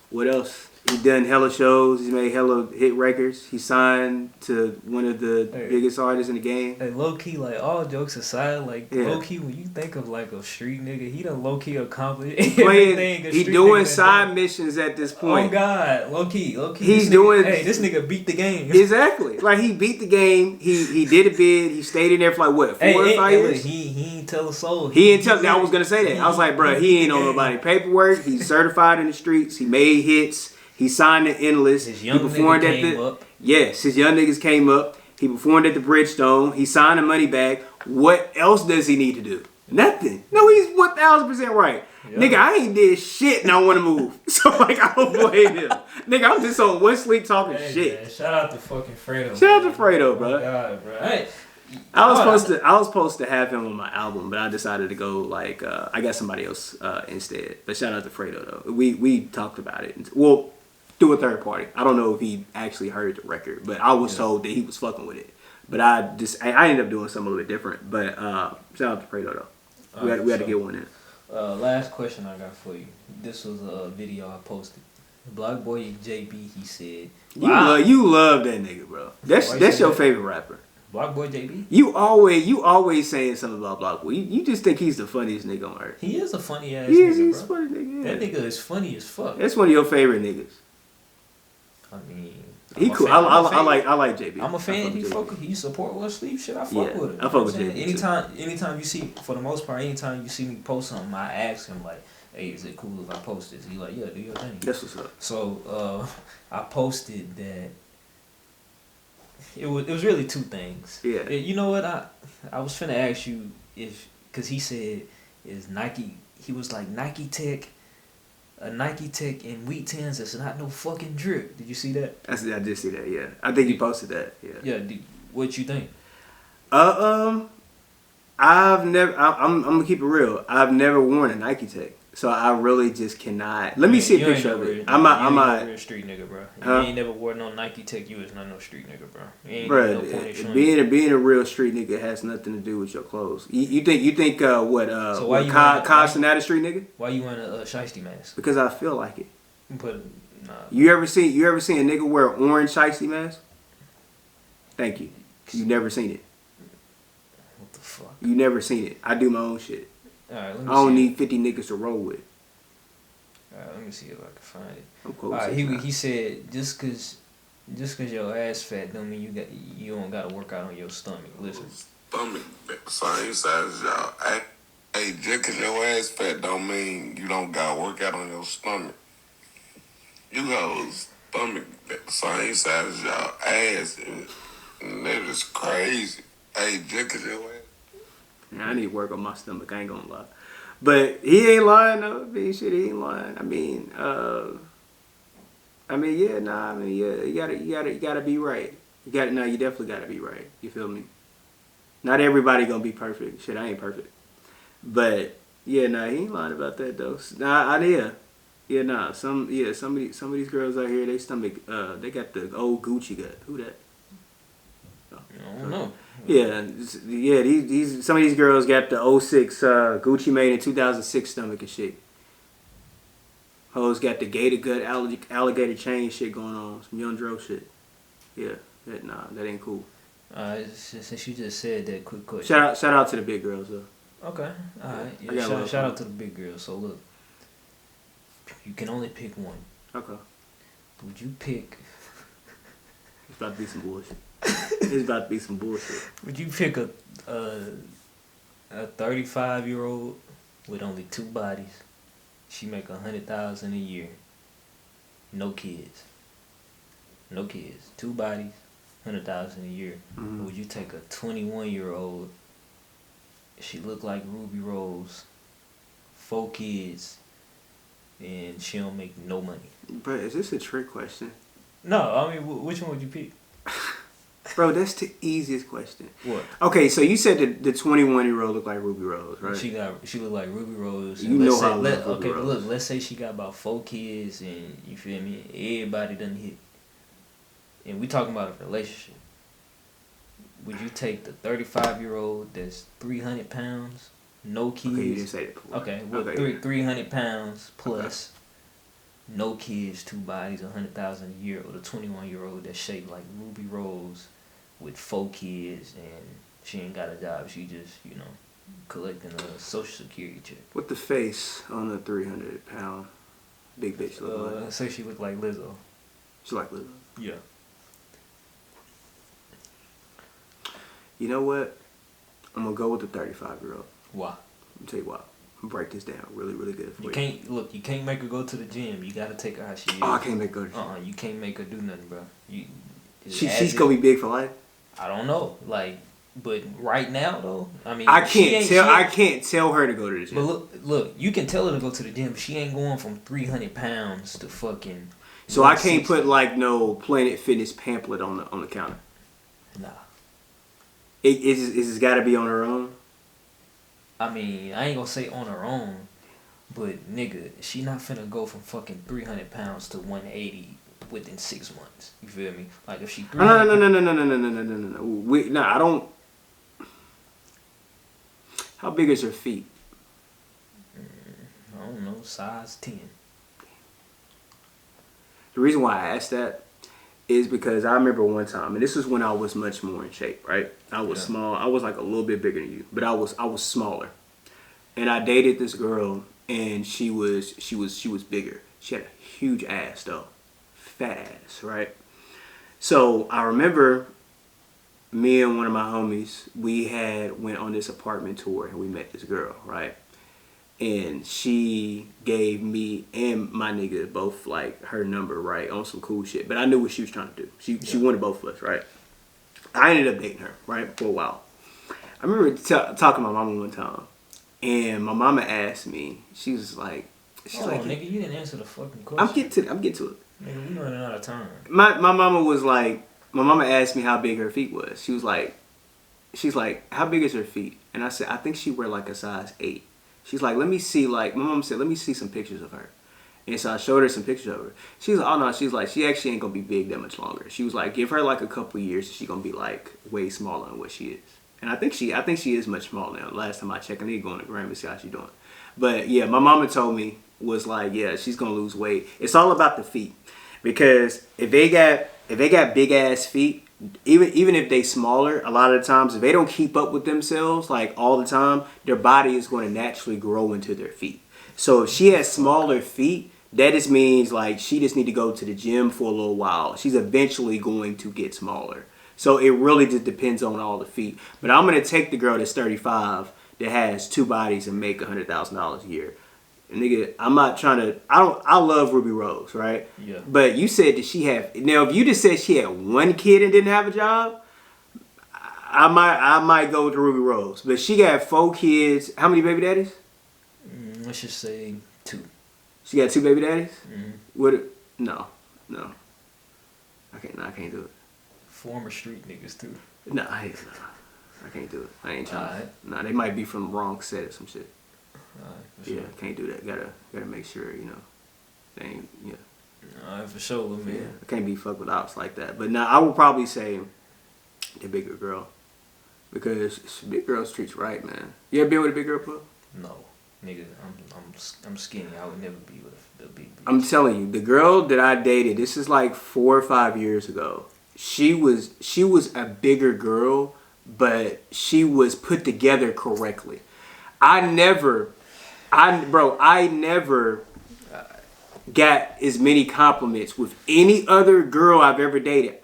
What else? He done hella shows. He's made hella hit records. He signed to one of the biggest artists in the game. Hey, low key, like, all jokes aside, like, low key, when you think of like a street nigga, he done low key accomplished everything. He doing side missions at this point. Oh God, low key. He's doing. Hey, this nigga beat the game. Exactly. Like, he beat the game. He did a bid. He stayed in there for like what, 4 or 5 years. He ain't tell a soul. He ain't tell. I was gonna say that. I was like, bro, he ain't on nobody paperwork. He's certified in the streets. He made hits. He signed to Endless. His young nigga came up. Yes, his young niggas came up. He performed at the Bridgestone. He signed a Moneybagg. What else does he need to do? Nothing. No, he's 1000% right. Yep. Nigga, I ain't did shit and I want to move. So, like, I don't blame him. Nigga, I'm just on one sleep talking shit. Man, shout out to fucking Fredo. Shout out to Fredo, bro. Oh God, bro. Hey. I was supposed to have him on my album, but I decided to go like I got somebody else instead. But shout out to Fredo though. We talked about it. Well, through a third party. I don't know if he actually heard the record, but I was told that he was fucking with it. But I ended up doing something a little bit different. But shout out to Fredo though. We had to get one in. Last question I got for you. This was a video I posted. BlocBoy JB, he said, you love that nigga, bro. That's your favorite rapper. BlocBoy JB? You always saying something about BlocBoy. You just think he's the funniest nigga on earth. He is a funny ass nigga, bro. He's a funny nigga. Yeah. That nigga is funny as fuck. That's one of your favorite niggas. I mean, he cool. I like JB. I'm a fan. He support Will Sleep shit. I fuck with him. I fuck with JB. Anytime you see, for the most part, anytime you see me post something, I ask him like, "Hey, is it cool if I post this?" He like, "Yeah, do your thing." That's what's up. So I posted that. It was really two things. Yeah. You know what? I was finna ask you because he said is Nike. He was like Nike Tech. A Nike Tech in wheat tins that's not no fucking drip. Did you see that? I did see that, yeah. I think you posted that, yeah. Yeah, what you think? I'm gonna keep it real. I've never worn a Nike Tech. So I really just cannot. Let me see a picture of it. I'm a real street nigga, bro. You ain't never wore no Nike Tech. You is not no street nigga, bro. Bro, being a real street nigga has nothing to do with your clothes. You think what? So why Carson not a street nigga? Why you wearing a shiesty mask? Because I feel like it. But nah. You ever seen a nigga wear an orange shiesty mask? Thank you. You never seen it. What the fuck? You never seen it. I do my own shit. Alright, let me I don't need 50 niggas to roll with. Alright, let me see if I can find it. I'm close. Alright, he said just cause Just cause your ass fat don't mean you don't gotta work out on your stomach. Listen. Stomach same size as y'all. Hey, just cause your ass fat don't mean you don't gotta work out on your stomach. You hoes stomach same size as y'all ass. And that is crazy. Hey, just cause your ass. Yeah, I need to work on my stomach. I ain't gonna lie. But he ain't lying though. I mean, shit, he ain't lying. I mean, you gotta be right. You definitely gotta be right. You feel me? Not everybody gonna be perfect. Shit, I ain't perfect. But he ain't lying about that though. Some of these girls out here, they stomach, they got the old Gucci gut. Who that? Oh, I don't know. Yeah. These some of these girls got the 06 Gucci made in 2006 stomach and shit. Hoes got the gator gut, alligator chain shit going on. Some Young Dro shit. Yeah, that ain't cool. Since you just said that, quick question. Shout out to the big girls though. Okay, alright. Yeah, shout out to the big girls. So look, you can only pick one. Okay. Would you pick? It's about to be some bullshit. It's about to be some bullshit. Would you pick a 35-year-old with only 2 bodies? She make $100,000 a year. No kids. 2 bodies, $100,000 a year. Mm-hmm. Or would you take a 21-year-old? She look like Rubi Rose, 4 kids, and she don't make no money. Bro, is this a trick question? No, I mean, which one would you pick? Bro, that's the easiest question. What? Okay, so you said the 21-year-old looked like Rubi Rose, right? She looked like Rubi Rose. You know how I love Rubi Rose. Look, let's say she got about 4 kids, and you feel me? Everybody done hit. And we talking about a relationship. Would you take the 35-year-old that's 300 pounds, no kids? Okay, you didn't say that before. Okay, well, 300 pounds plus, no kids, 2 bodies, $100,000 a year, or the 21-year-old that's shaped like Rubi Rose with 4 kids and she ain't got a job. She just, collecting a social security check. What the face on the 300-pound big bitch look like? Say she look like Lizzo. She like Lizzo? Yeah. You know what? I'm gonna go with the 35-year-old. Why? Let me tell you why. I'm gonna break this down really, really good for you. You can't make her go to the gym. You gotta take her how she is. Oh, I can't make her go to the gym. You can't make her do nothing, bro. She's gonna be big for life? I don't know. But right now though, I mean, I can't tell her to go to the gym. But look, you can tell her to go to the gym, but she ain't going from 300 pounds to fucking. So I can't put no Planet Fitness pamphlet on the counter. Nah. It's got to be on her own. I mean, I ain't gonna say on her own, but nigga, she not finna go from fucking 300 pounds to 180 within 6 months. You feel me? Like if she. No. I don't. How big is her feet? I don't know, size 10. The reason why I asked that is because I remember one time, and this was when I was much more in shape, right? I was small. I was like a little bit bigger than you, but I was smaller. And I dated this girl, and she was bigger. She had a huge ass though, fat ass, right? So I remember me and one of my homies, we went on this apartment tour, and we met this girl, right? And she gave me and my nigga both like her number, right, on some cool shit. But I knew what she was trying to do. She wanted both of us, right? I ended up dating her, right, for a while. I remember talking to my mama one time, and my mama asked me. She was like, nigga, you didn't answer the fucking question. I'm getting to it. Nigga, we running out of time. My mama was like, my mama asked me how big her feet was. She's like, how big is her feet? And I said, I think she wear like a size 8. She's like, let me see, my mom said, let me see some pictures of her. And so I showed her some pictures of her. She's like, oh no, she's like, she actually ain't gonna be big that much longer. She was like, give her like a couple years and she's gonna be like way smaller than what she is. And I think she is much smaller now. Last time I checked, I need to go on the Grammys, see how she doing. But yeah, my mama told me, was like, yeah, she's gonna lose weight. It's all about the feet. Because if they got big ass feet, even if they smaller, a lot of the times, if they don't keep up with themselves like all the time, their body is going to naturally grow into their feet. So if she has smaller feet, That just means like she just need to go to the gym for a little while. She's eventually going to get smaller. So it really just depends on all the feet. But I'm gonna take the girl that's 35 that has 2 bodies and make $100,000 a year. And nigga, I'm not trying to. I love Rubi Rose, right? Yeah. But you said that she had. Now, if you just said she had 1 kid and didn't have a job, I might go with Rubi Rose. But she got 4 kids. How many baby daddies? Let's just say 2. She got 2 baby daddies. Mm-hmm. What? No. I can't do it. Former street niggas too. No, I can't do it. I ain't trying. Right. Nah, they might be from the wrong set or some shit. Sure. Yeah, can't do that. Gotta make sure, you know, they ain't, yeah. Alright, for sure, man. Yeah, I can't be fucked with ops like that. But now I would probably say the bigger girl, because big girls treats right, man. You ever been with a big girl, Pooh? No, nigga, I'm skinny. I would never be with the big bitch. I'm telling you, the girl that I dated, this is like 4 or 5 years ago. She was a bigger girl, but she was put together correctly. I never got as many compliments with any other girl I've ever dated.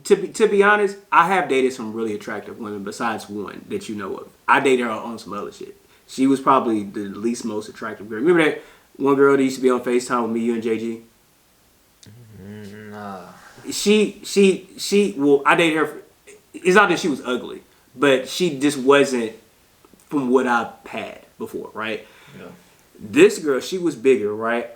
To be honest, I have dated some really attractive women besides one that you know of. I dated her on some other shit. She was probably the least most attractive girl. Remember that one girl that used to be on FaceTime with me, you, and JG? Nah. Well, I dated her. It's not that she was ugly, but she just wasn't from what I've had before, right? Yeah. This girl, she was bigger, right?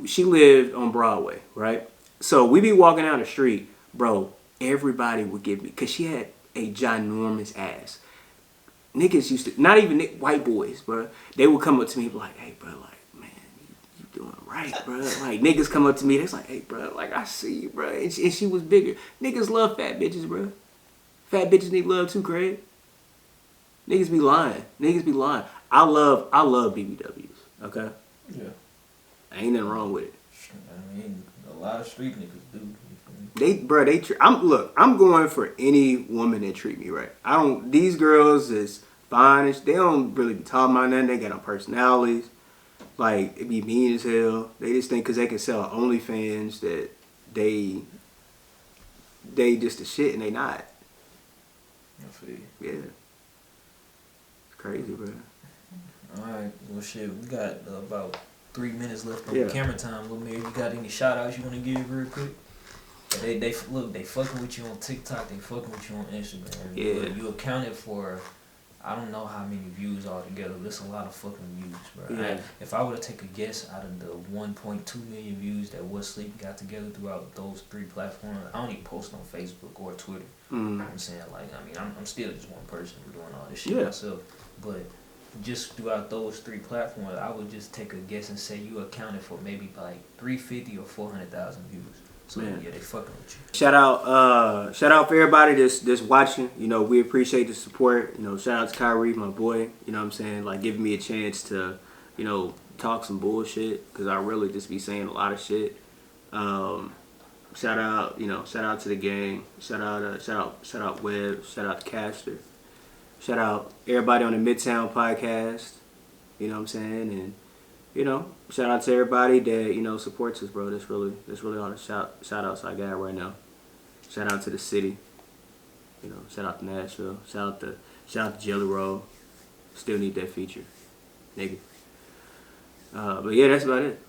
She lived on Broadway, right? So we be walking down the street, bro, everybody would give me, because she had a ginormous ass. Niggas used to, not even white boys, bro, they would come up to me and be like, hey, bro, like, man, you doing right, bro. Like, niggas come up to me, they're like, hey, bro, like, I see you, bro. And she was bigger. Niggas love fat bitches, bro. Fat bitches need love too, Craig. Niggas be lying. I love BBWs. Okay. Yeah. Ain't nothing wrong with it. I mean, a lot of street niggas do. I'm going for any woman that treat me right. These girls is fine. They don't really be talking about nothing. They got no personalities. Like, it be mean as hell. They just think because they can sell OnlyFans that they just the shit, and they not. I feel you. Yeah. It's crazy, bro. Alright, well shit, we got about 3 minutes left on camera time. Lil Mayor, you got any shout outs you want to give real quick? They fucking with you on TikTok, they fucking with you on Instagram. Yeah. You accounted for, I don't know how many views altogether. There's a lot of fucking views, bro. Yeah. If I were to take a guess out of the 1.2 million views that What Sleep got together throughout those 3 platforms, I don't even post on Facebook or Twitter. You know what I'm saying? Like, I mean, I'm still just one person doing all this shit myself. But just throughout those 3 platforms, I would just take a guess and say you accounted for maybe like 350 or 400,000 views. So yeah, they fucking with you. Shout out for everybody that's watching. You know, we appreciate the support. You know, shout out to Kyrie, my boy. You know what I'm saying? Like, giving me a chance to, you know, talk some bullshit, because I really just be saying a lot of shit. Shout out to the gang. Shout out Webb. Shout out to Caster. Shout out everybody on the Midtown podcast. You know what I'm saying? And, you know, shout out to everybody that, you know, supports us, bro. That's really all the shout outs I got right now. Shout out to the city. You know, shout out to Nashville. Shout out to Jelly Roll. Still need that feature. Nigga. But yeah, that's about it.